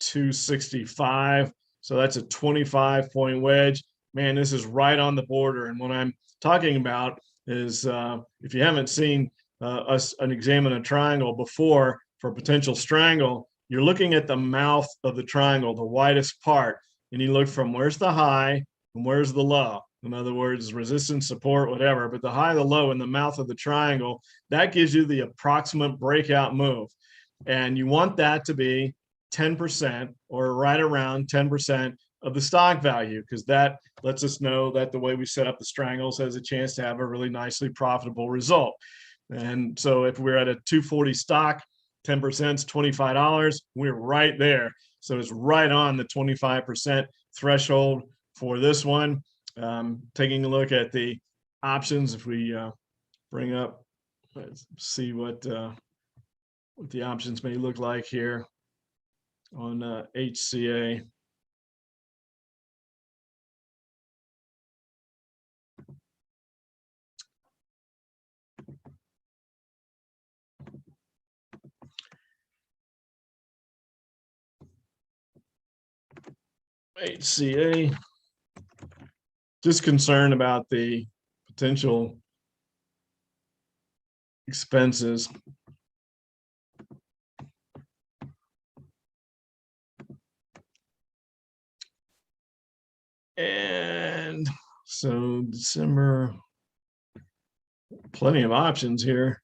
265. So that's a 25-point wedge. Man, this is right on the border. And what I'm talking about is if you haven't seen us examine a triangle before for potential strangle, you're looking at the mouth of the triangle, the widest part. And you look from where's the high and where's the low. In other words, resistance, support, whatever, but the high, the low, in the mouth of the triangle, that gives you the approximate breakout move. And you want that to be 10% or right around 10% of the stock value, because that lets us know that the way we set up the strangles has a chance to have a really nicely profitable result. And so if we're at a 240 stock, 10% is $25, we're right there. So it's right on the 25% threshold for this one. Taking a look at the options, if we bring up, let's see what the options may look like here on HCA. HCA. Just concerned about the potential expenses. And so December, plenty of options here.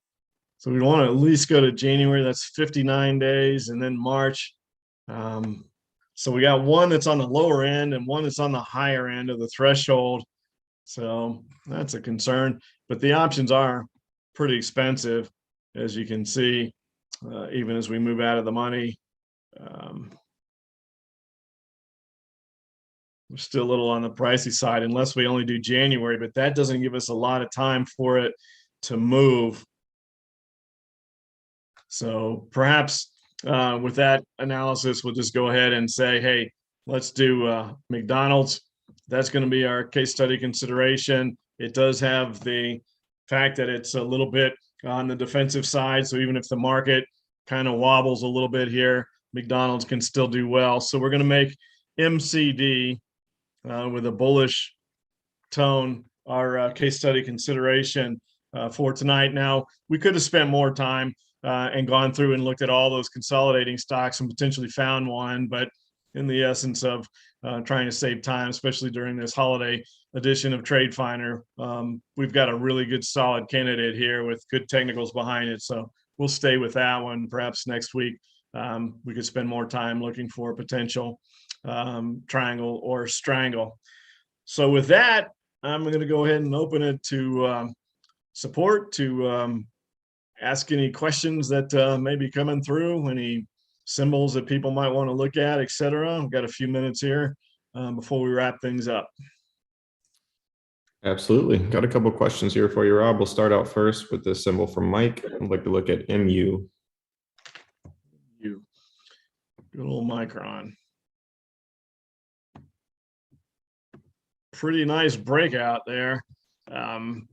So we want to at least go to January. That's 59 days, and then March. So we got one that's on the lower end and one that's on the higher end of the threshold. So that's a concern. But the options are pretty expensive, as you can see, even as we move out of the money. We're still a little on the pricey side unless we only do January, but that doesn't give us a lot of time for it to move. So perhaps with that analysis, we'll just go ahead and say, hey, let's do McDonald's. That's going to be our case study consideration. It does have the fact that it's a little bit on the defensive side. So even if the market kind of wobbles a little bit here, McDonald's can still do well. So we're going to make MCD with a bullish tone our case study consideration for tonight. Now, we could have spent more time and gone through and looked at all those consolidating stocks and potentially found one, but in the essence of trying to save time, especially during this holiday edition of TradeFinder, we've got a really good solid candidate here with good technicals behind it. So we'll stay with that one. Perhaps next week we could spend more time looking for a potential triangle or strangle. So with that, I'm going to go ahead and open it to support, to ask any questions that may be coming through, any symbols that people might want to look at, etc. I've got a few minutes here before we wrap things up. Absolutely. Got a couple of questions here for you, Rob. We'll start out first with this symbol from Mike. I'd like to look at MU. Good old Micron. Pretty nice breakout there.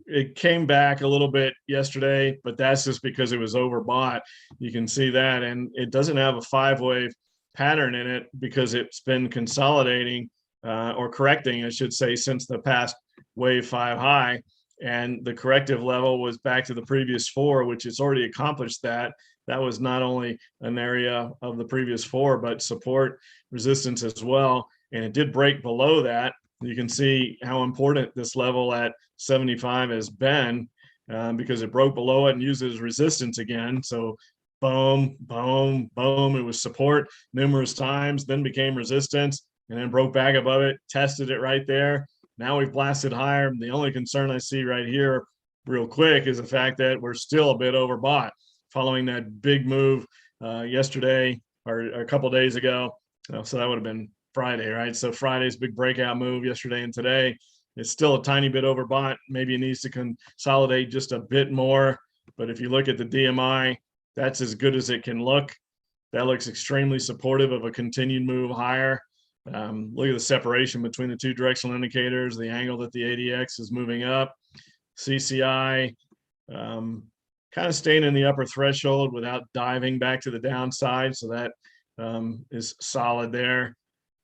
It came back a little bit yesterday, but that's just because it was overbought. You can see that, and it doesn't have a 5-wave pattern in it because it's been consolidating or correcting, I should say, since the past wave 5 high, and the corrective level was back to the previous 4, which it's already accomplished that. That was not only an area of the previous 4, but support, resistance as well, and it did break below that. You can see how important this level at 75 has been because it broke below it and used it as resistance again. So boom, boom, boom. It was support numerous times, then became resistance, and then broke back above it, tested it right there. Now we've blasted higher. The only concern I see right here real quick is the fact that we're still a bit overbought following that big move yesterday or a couple days ago. So that would have been Friday, right? So Friday's big breakout move yesterday and today. It's still a tiny bit overbought. Maybe it needs to consolidate just a bit more. But if you look at the DMI, that's as good as it can look. That looks extremely supportive of a continued move higher. Look at the separation between the two directional indicators, the angle that the ADX is moving up. CCI kind of staying in the upper threshold without diving back to the downside. So that is solid there.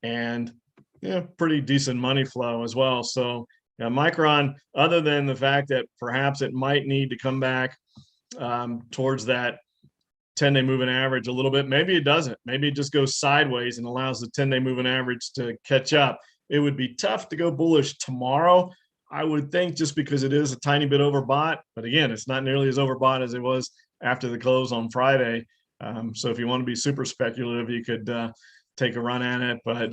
And yeah, pretty decent money flow as well. So yeah, Micron, other than the fact that perhaps it might need to come back towards that 10-day moving average a little bit, maybe it doesn't. Maybe it just goes sideways and allows the 10-day moving average to catch up. It would be tough to go bullish tomorrow, I would think, just because it is a tiny bit overbought. But again, it's not nearly as overbought as it was after the close on Friday. So if you want to be super speculative, you could take a run at it, but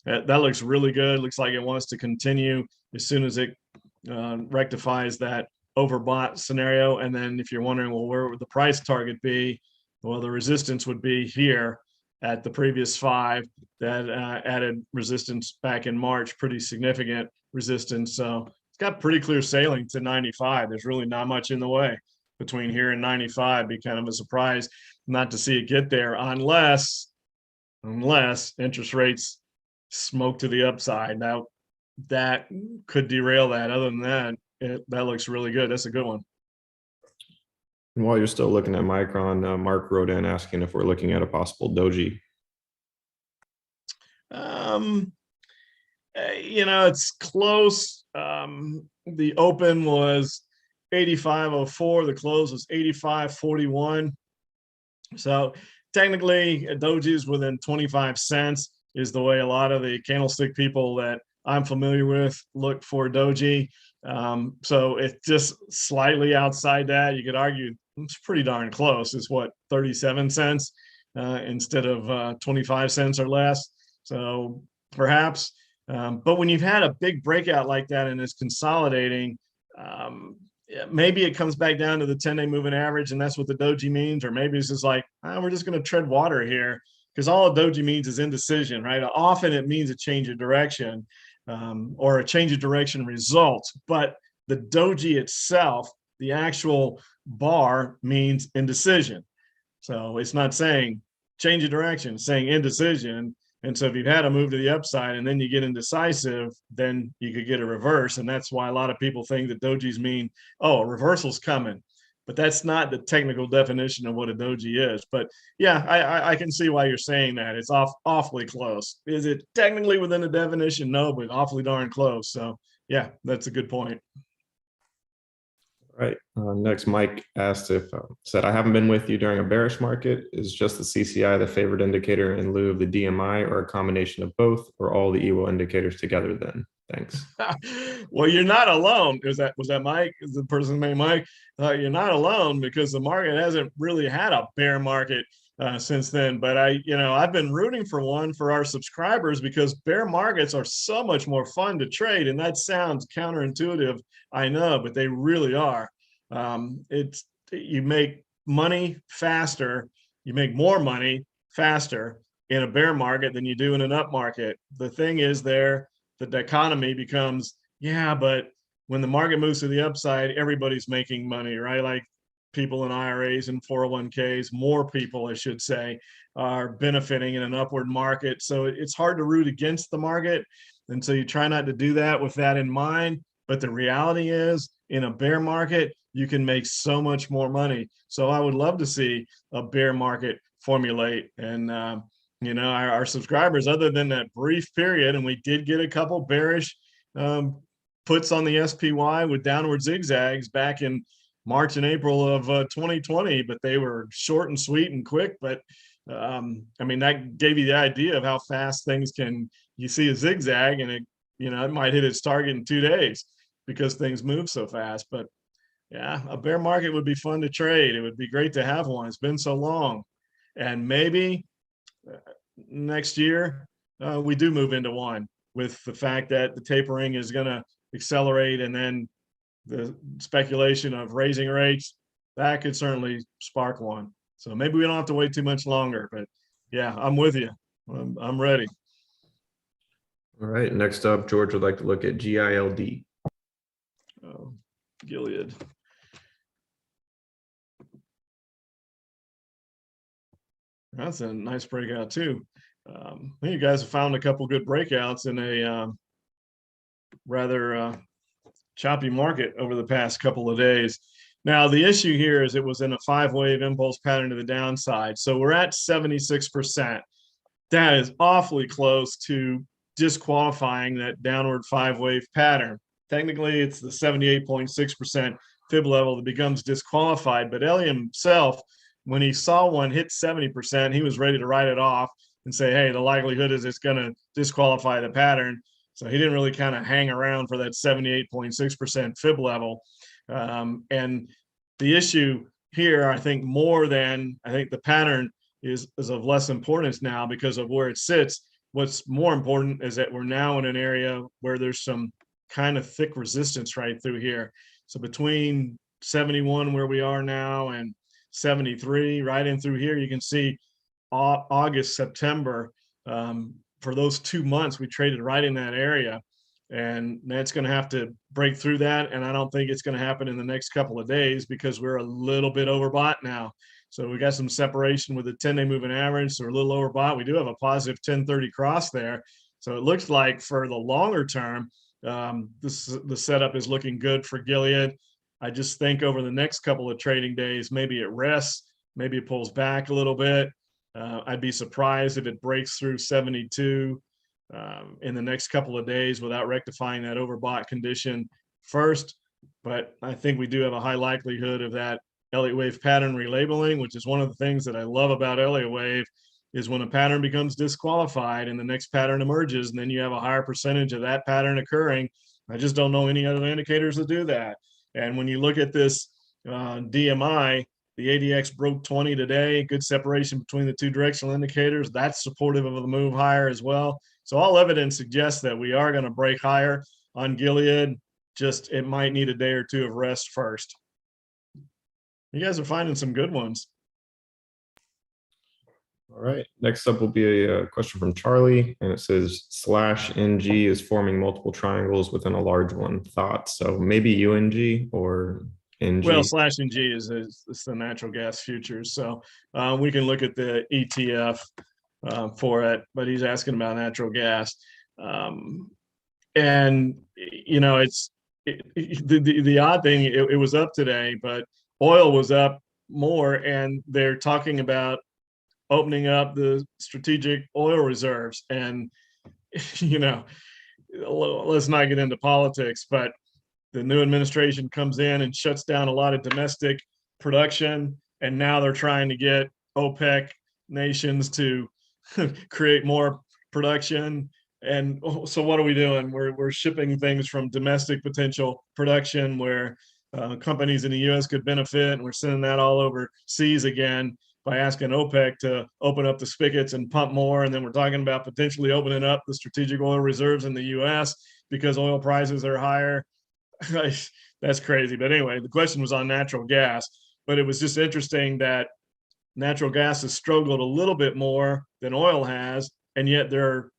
that looks really good. Looks like it wants to continue as soon as it rectifies that overbought scenario. And then if you're wondering, well, where would the price target be? Well, the resistance would be here at the previous 5 that added resistance back in March, pretty significant resistance. So it's got pretty clear sailing to 95. There's really not much in the way between here and 95. Be kind of a surprise not to see it get there unless interest rates smoke to the upside. Now that could derail that. Other than that, that looks really good. That's a good one. And while you're still looking at Micron, Mark wrote in asking if we're looking at a possible doji. It's close. The open was 85.04. The close was 85.41. So technically, a doji is within 25 cents is the way a lot of the candlestick people that I'm familiar with look for doji. So it's just slightly outside that. You could argue it's pretty darn close. It's what, 37 cents instead of 25 cents or less. So perhaps, but when you've had a big breakout like that and it's consolidating, maybe it comes back down to the 10-day moving average, and that's what the doji means. Or maybe it's just like, we're just going to tread water here, because all a doji means is indecision, right? Often it means a change of direction or a change of direction result, but the doji itself, the actual bar, means indecision. So it's not saying change of direction, it's saying indecision. And so if you've had a move to the upside and then you get indecisive, then you could get a reverse. And that's why a lot of people think that dojis mean, oh, a reversal's coming. But that's not the technical definition of what a doji is. But yeah, I can see why you're saying that. It's awfully close. Is it technically within the definition? No, but awfully darn close. So yeah, that's a good point. All right. Next, Mike asked said, I haven't been with you during a bearish market. Is just the CCI the favored indicator in lieu of the DMI, or a combination of both, or all the EWO indicators together then? Thanks. Well, you're not alone. Was that Mike? Is the person named Mike? You're not alone, because the market hasn't really had a bear market since then. But I've been rooting for one for our subscribers, because bear markets are so much more fun to trade. And that sounds counterintuitive, I know, but they really are. You make money faster, you make more money faster in a bear market than you do in an up market. The thing is there, the dichotomy becomes, yeah, but when the market moves to the upside, everybody's making money, right? Like people in IRAs and 401ks, more people, I should say, are benefiting in an upward market. So it's hard to root against the market. And so you try not to do that with that in mind. But the reality is, in a bear market, you can make so much more money. So I would love to see a bear market formulate. And, our subscribers, other than that brief period, and we did get a couple bearish puts on the SPY with downward zigzags back in March and April of 2020, but they were short and sweet and quick. But that gave you the idea of how fast things can. You see a zigzag and it might hit its target in 2 days because things move so fast. But yeah, a bear market would be fun to trade. It would be great to have one. It's been so long. And maybe next year we do move into one, with the fact that the tapering is going to accelerate, and then the speculation of raising rates, that could certainly spark one. So maybe we don't have to wait too much longer. But yeah, I'm with you. I'm ready. All right. Next up, George would like to look at GILD. Oh, Gilead. That's a nice breakout too. I think you guys have found a couple good breakouts in a rather choppy market over the past couple of days. Now, the issue here is it was in a 5-wave impulse pattern to the downside. So we're at 76%. That is awfully close to disqualifying that downward 5-wave pattern. Technically, it's the 78.6% fib level that becomes disqualified. But Elliott himself, when he saw one hit 70%, he was ready to write it off and say, hey, the likelihood is it's going to disqualify the pattern. So he didn't really kind of hang around for that 78.6% fib level. And the issue here, I think, more than I think the pattern is of less importance now because of where it sits. What's more important is that we're now in an area where there's some kind of thick resistance right through here. So between 71 where we are now and 73 right in through here, you can see August, September, for those 2 months we traded right in that area, and that's going to have to break through that. And I don't think it's going to happen in the next couple of days because we're a little bit overbought now. So we got some separation with the 10-day moving average, so we're a little overbought. We do have a positive 1030 cross there, so it looks like for the longer term the setup is looking good for Gilead. I just think over the next couple of trading days, maybe it rests, maybe it pulls back a little bit. I'd be surprised if it breaks through 72 in the next couple of days without rectifying that overbought condition first. But I think we do have a high likelihood of that Elliott wave pattern relabeling, which is one of the things that I love about Elliott wave, is when a pattern becomes disqualified and the next pattern emerges, and then you have a higher percentage of that pattern occurring. I just don't know any other indicators that do that. And when you look at this DMI, the ADX broke 20 today, good separation between the two directional indicators. That's supportive of the move higher as well. So all evidence suggests that we are going to break higher on Gilead. Just it might need a day or two of rest first. You guys are finding some good ones. All right. Next up will be a question from Charlie, and it says /NG is forming multiple triangles within a large one. Thoughts? So maybe UNG or NG. Well, /NG is the natural gas futures. So we can look at the ETF for it, but he's asking about natural gas. And, you know, the odd thing, it was up today, but oil was up more, and they're talking about opening up the strategic oil reserves. And, you know, let's not get into politics, but the new administration comes in and shuts down a lot of domestic production. And now they're trying to get OPEC nations to create more production. And so what are we doing? We're shipping things from domestic potential production where companies in the US could benefit. And we're sending that all overseas again by asking OPEC to open up the spigots and pump more. And then we're talking about potentially opening up the strategic oil reserves in the US because oil prices are higher. That's crazy. But anyway, the question was on natural gas, but it was just interesting that natural gas has struggled a little bit more than oil has. And yet the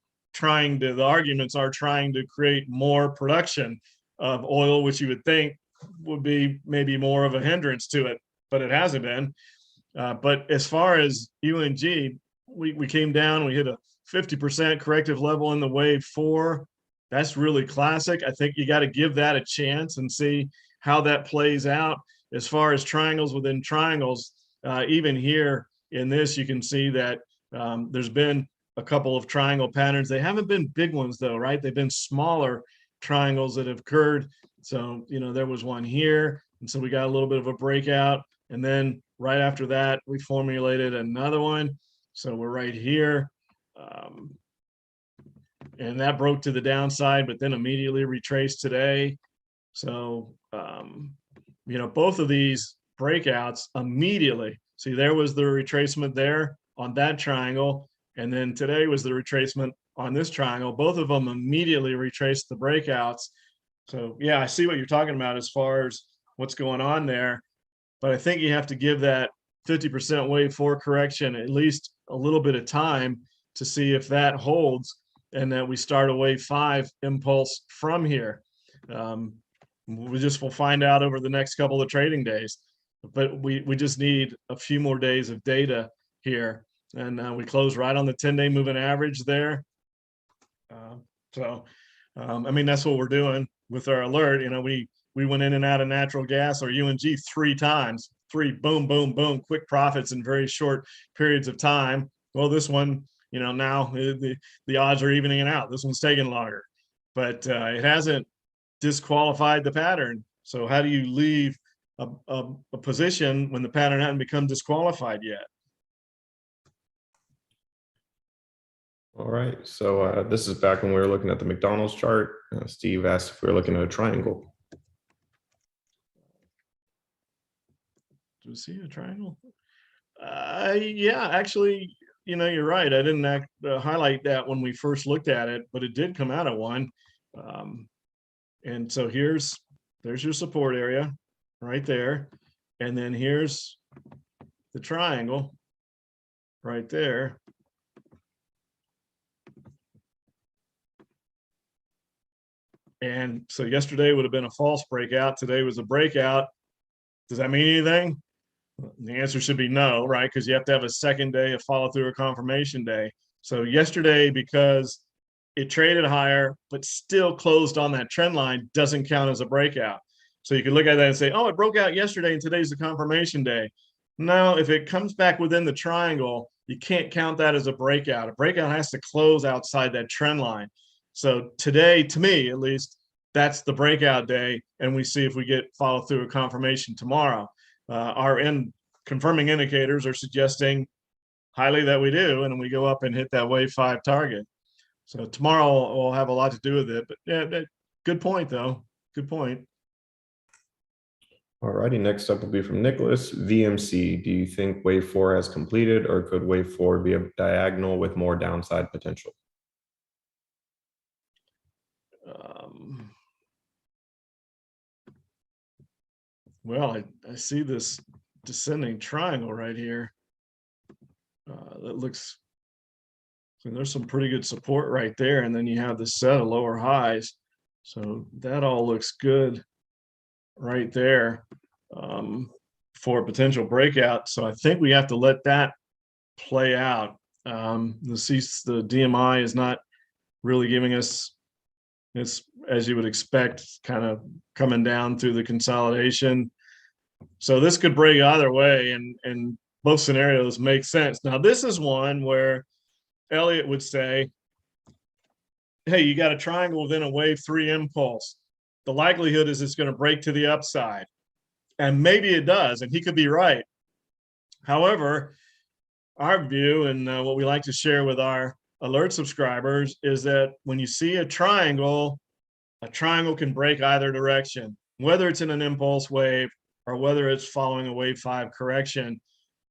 arguments are trying to create more production of oil, which you would think would be maybe more of a hindrance to it, but it hasn't been. But as far as UNG, we came down, we hit a 50% corrective level in the wave 4. That's really classic. I think you got to give that a chance and see how that plays out. As far as triangles within triangles, even here in this, you can see that there's been a couple of triangle patterns. They haven't been big ones though, right? They've been smaller triangles that have occurred. So, you know, there was one here. And so we got a little bit of a breakout. And then right after that, we formulated another one. So we're right here. And that broke to the downside, but then immediately retraced today. So, you know, both of these breakouts immediately. See, there was the retracement there on that triangle. And then today was the retracement on this triangle. Both of them immediately retraced the breakouts. So, yeah, I see what you're talking about as far as what's going on there. But I think you have to give that 50% wave 4 correction at least a little bit of time to see if that holds and that we start a wave 5 impulse from here. We'll find out over the next couple of trading days. But we just need a few more days of data here. And we close right on the 10-day moving average there. I mean, that's what we're doing with our alert. You know, we went in and out of natural gas or UNG 3 times, boom, boom, boom, quick profits in very short periods of time. Well, this one, you know, now the odds are evening it out. This one's taking longer, but it hasn't disqualified the pattern. So how do you leave a position when the pattern hasn't become disqualified yet? All right. So this is back when we were looking at the McDonald's chart. Steve asked if we were looking at a triangle. Do we see a triangle? Yeah, actually, you know, you're right. I didn't highlight that when we first looked at it, but it did come out of one. And so there's your support area right there. And then here's the triangle right there. And so yesterday would have been a false breakout. Today was a breakout. Does that mean anything? The answer should be no, right? Because you have to have a second day of follow through or confirmation day. So yesterday, because it traded higher, but still closed on that trend line, doesn't count as a breakout. So you can look at that and say, oh, it broke out yesterday and today's the confirmation day. No, if it comes back within the triangle, you can't count that as a breakout. A breakout has to close outside that trend line. So today, to me at least, that's the breakout day, and we see if we get follow through or confirmation tomorrow. Our confirming indicators are suggesting highly that we do, and we go up and hit that wave 5 target. So tomorrow will have a lot to do with it. But yeah, good point, though. Good point. All righty, next up will be from Nicholas. VMC, do you think wave 4 has completed, or could wave 4 be a diagonal with more downside potential? Well, I see this descending triangle right here. That looks, so there's some pretty good support right there. And then you have the set of lower highs. So that all looks good right there for a potential breakout. So I think we have to let that play out. The DMI is not really giving us, it's, as you would expect, kind of coming down through the consolidation. So this could break either way, and both scenarios make sense. Now, this is one where Elliott would say, hey, you got a triangle within a wave 3 impulse. The likelihood is it's going to break to the upside. And maybe it does, and he could be right. However, our view and what we like to share with our alert subscribers is that when you see a triangle can break either direction, whether it's in an impulse wave or whether it's following a wave 5 correction.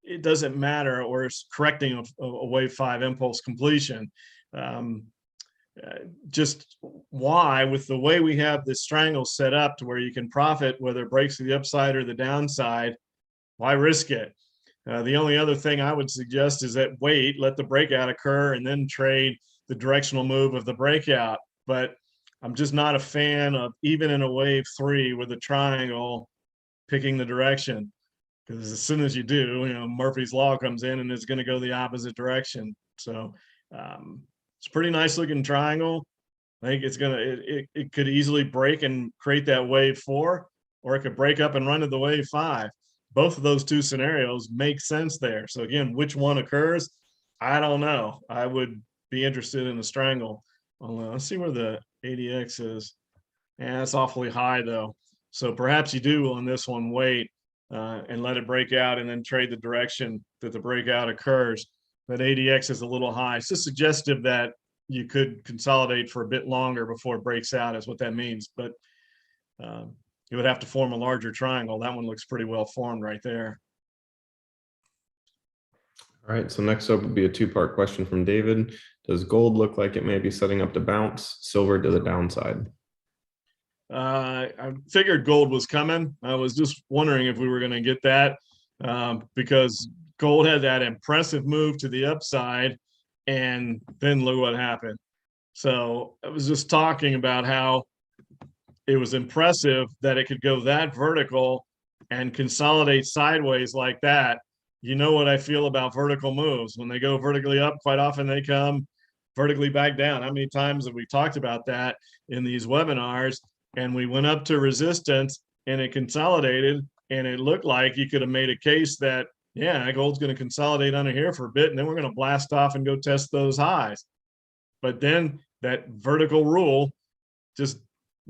It doesn't matter, or it's correcting a wave 5 impulse completion. Just why, with the way we have this triangle set up to where you can profit whether it breaks to the upside or the downside, why risk it? The only other thing I would suggest is that wait, let the breakout occur, and then trade the directional move of the breakout. But I'm just not a fan of, even in a wave 3 with a triangle, picking the direction, because as soon as you do, Murphy's Law comes in and it's going to go the opposite direction. So it's a pretty nice looking triangle. I think it's it could easily break and create that wave 4, or it could break up and run to the wave 5. Both of those two scenarios make sense there. So again, which one occurs? I don't know. I would be interested in the strangle. Let's see where the ADX is. Yeah, it's awfully high though. So perhaps you do on this one wait and let it break out and then trade the direction that the breakout occurs. That ADX is a little high. It's just suggestive that you could consolidate for a bit longer before it breaks out, is what that means. But you would have to form a larger triangle. That one looks pretty well formed right there. All right, so next up would be a two-part question from David. Does gold look like it may be setting up to bounce, silver to the downside? I figured gold was coming. I was just wondering if we were going to get that because gold had that impressive move to the upside, and then look what happened. So I was just talking about how it was impressive that it could go that vertical and consolidate sideways like that. You know what I feel about vertical moves. When they go vertically up, quite often they come vertically back down. How many times have we talked about that in these webinars? And we went up to resistance and it consolidated, and it looked like you could have made a case that, yeah, gold's going to consolidate under here for a bit, and then we're going to blast off and go test those highs. But then that vertical rule just,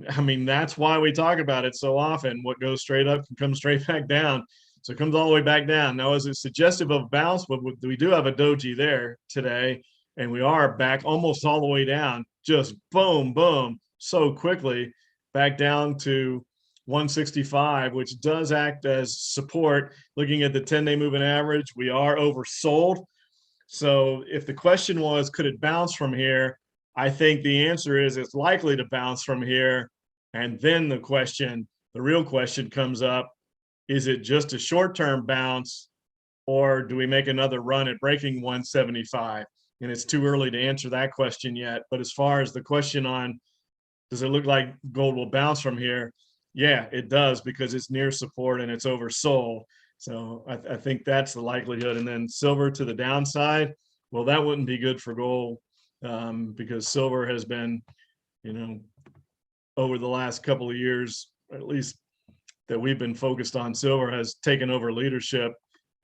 I mean, that's why we talk about it so often. What goes straight up can come straight back down. So it comes all the way back down. Now, is it suggestive of bounce? But we do have a doji there today, and we are back almost all the way down, just boom, boom, so quickly back down to 165, which does act as support. Looking at the 10-day moving average, we are oversold. So if the question was, could it bounce from here? I think the answer is it's likely to bounce from here. And then the real question comes up, is it just a short-term bounce, or do we make another run at breaking 175? And it's too early to answer that question yet. But as far as the question on, does it look like gold will bounce from here? Yeah, it does, because it's near support and it's oversold. So I think that's the likelihood. And then silver to the downside, well, that wouldn't be good for gold because silver has been, over the last couple of years, at least that we've been focused on, silver has taken over leadership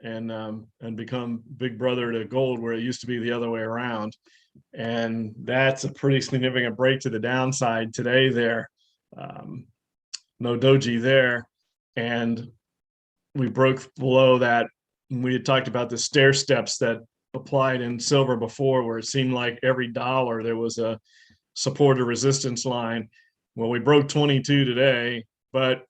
and become big brother to gold, where it used to be the other way around. And that's a pretty significant break to the downside today there. No doji there. And we broke below that. We had talked about the stair steps that applied in silver before, where it seemed like every dollar there was a support or resistance line. Well, we broke 22 today, but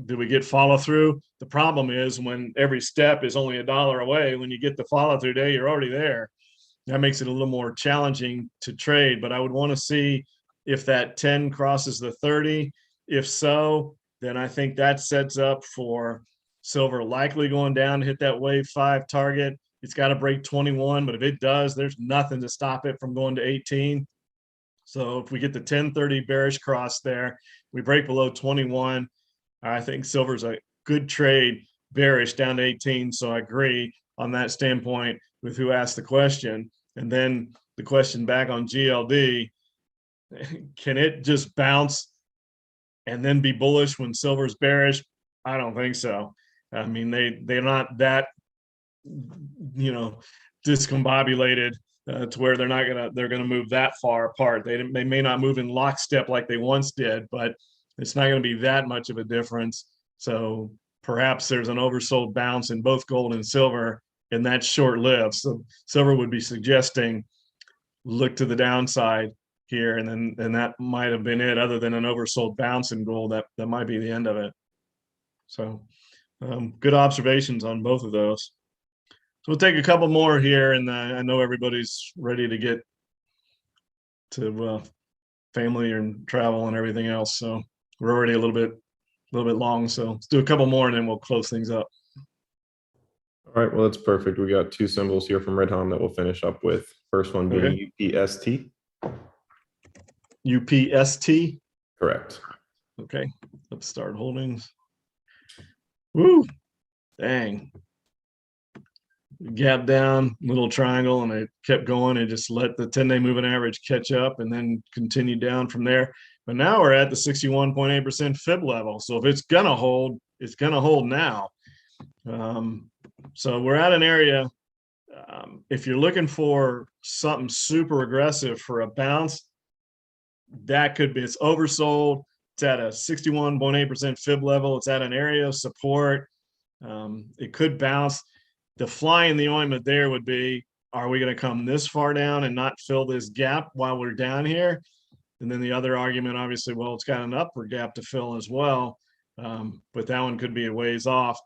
did we get follow through? The problem is when every step is only $1 away, when you get the follow through day, you're already there. That makes it a little more challenging to trade, but I would want to see if that 10 crosses the 30. If so, then I think that sets up for silver likely going down to hit that wave 5 target. It's got to break 21, but if it does, there's nothing to stop it from going to 18. So if we get the 1030 bearish cross there, we break below 21, I think silver's a good trade bearish down to 18. So I agree on that standpoint with who asked the question. And then the question back on GLD, can it just bounce and then be bullish when silver's bearish? I don't think so. I mean, they're not that, discombobulated to where they're gonna move that far apart. They may not move in lockstep like they once did, but it's not going to be that much of a difference. So perhaps there's an oversold bounce in both gold and silver, and that's short-lived. So silver would be suggesting look to the downside here, and that might have been it. Other than an oversold bounce in gold, that might be the end of it. So good observations on both of those. So we'll take a couple more here, and I know everybody's ready to get to family and travel and everything else. So we're already a little bit long. So let's do a couple more, and then we'll close things up. All right, well, that's perfect. We got 2 symbols here from Redham that we'll finish up with. First one being UPST. UPST? Correct. Okay, let's start holdings. Woo, dang. Gap down, little triangle, and it kept going. It just let the 10-day moving average catch up and then continued down from there. But now we're at the 61.8% fib level. So if it's going to hold, it's going to hold now. So we're at an area. If you're looking for something super aggressive for a bounce, that could be, it's oversold. It's at a 61.8% fib level. It's at an area of support. It could bounce. The fly in the ointment there would be, are we going to come this far down and not fill this gap while we're down here? And then the other argument, obviously, well, it's got an upward gap to fill as well. But that one could be a ways off.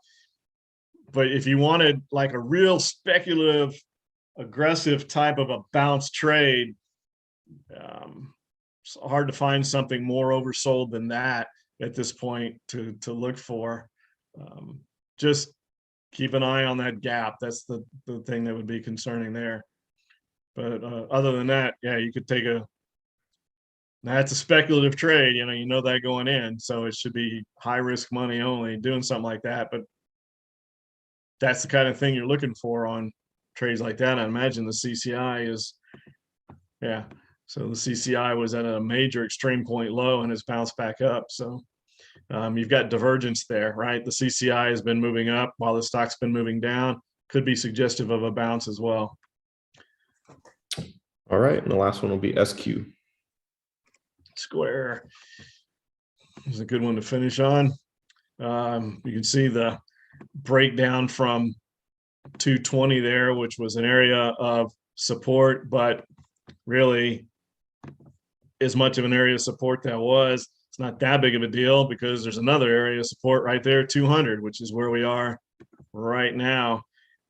But if you wanted like a real speculative, aggressive type of a bounce trade, it's hard to find something more oversold than that at this point to look for. Just keep an eye on that gap. That's the thing that would be concerning there. But other than that, yeah, you could take that's a speculative trade, you know that going in. So it should be high risk money only doing something like that. But that's the kind of thing you're looking for on trades like that. I imagine the CCI is, yeah. So the CCI was at a major extreme point low and has bounced back up. So you've got divergence there, right? The CCI has been moving up while the stock's been moving down. Could be suggestive of a bounce as well. All right, and the last one will be SQ. Square is a good one to finish on. You can see the breakdown from 220 there, which was an area of support, but really as much of an area of support that was, it's not that big of a deal because there's another area of support right there, 200, which is where we are right now.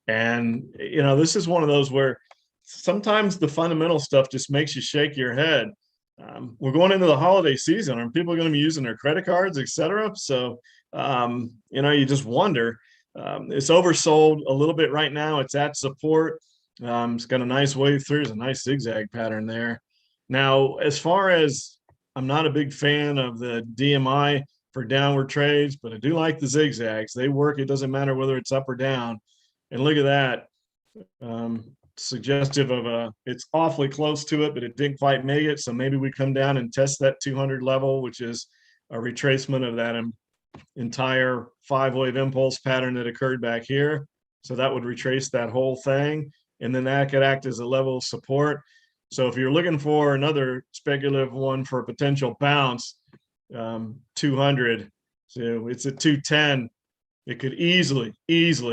And, this is one of those where sometimes the fundamental stuff just makes you shake your head. We're going into the holiday season. Are people going to be using their credit cards, et cetera? So, you just wonder. It's oversold a little bit right now. It's at support. It's got a nice wave through. There's a nice zigzag pattern there. Now, as far as I'm not a big fan of the DMI for downward trades, but I do like the zigzags. They work. It doesn't matter whether it's up or down. And look at that. Suggestive of it's awfully close to it, but it didn't quite make it. So maybe we come down and test that 200 level, which is a retracement of that entire 5-wave impulse pattern that occurred back here. So that would retrace that whole thing. And then that could act as a level of support. So if you're looking for another speculative one for a potential bounce, 200, so it's at 210. It could easily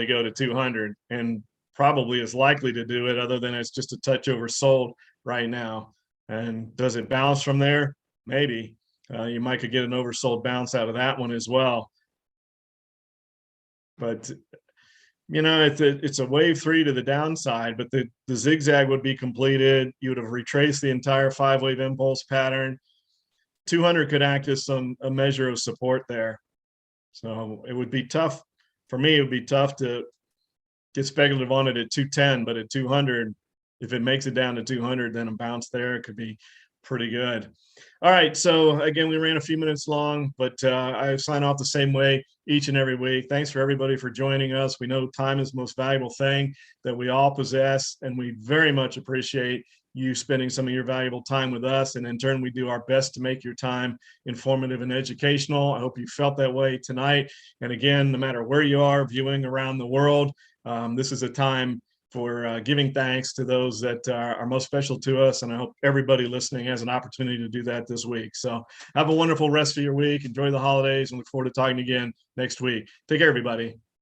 go to 200 and probably is likely to do it, other than it's just a touch oversold right now. And does it bounce from there? Maybe. You might could get an oversold bounce out of that one as well. But it's a wave 3 to the downside, but the zigzag would be completed. You would have retraced the entire 5-wave impulse pattern. 200 could act as a measure of support there. So it would be tough for me. It would be tough to get speculative on it at 210, but at 200, if it makes it down to 200, then a bounce there could be pretty good. All right. So again, we ran a few minutes long, but I sign off the same way each and every week. Thanks for everybody for joining us. We know time is the most valuable thing that we all possess, and we very much appreciate you spending some of your valuable time with us. And in turn, we do our best to make your time informative and educational. I hope you felt that way tonight. And again, no matter where you are viewing around the world, this is a time for giving thanks to those that are most special to us. And I hope everybody listening has an opportunity to do that this week. So have a wonderful rest of your week. Enjoy the holidays and look forward to talking again next week. Take care, everybody.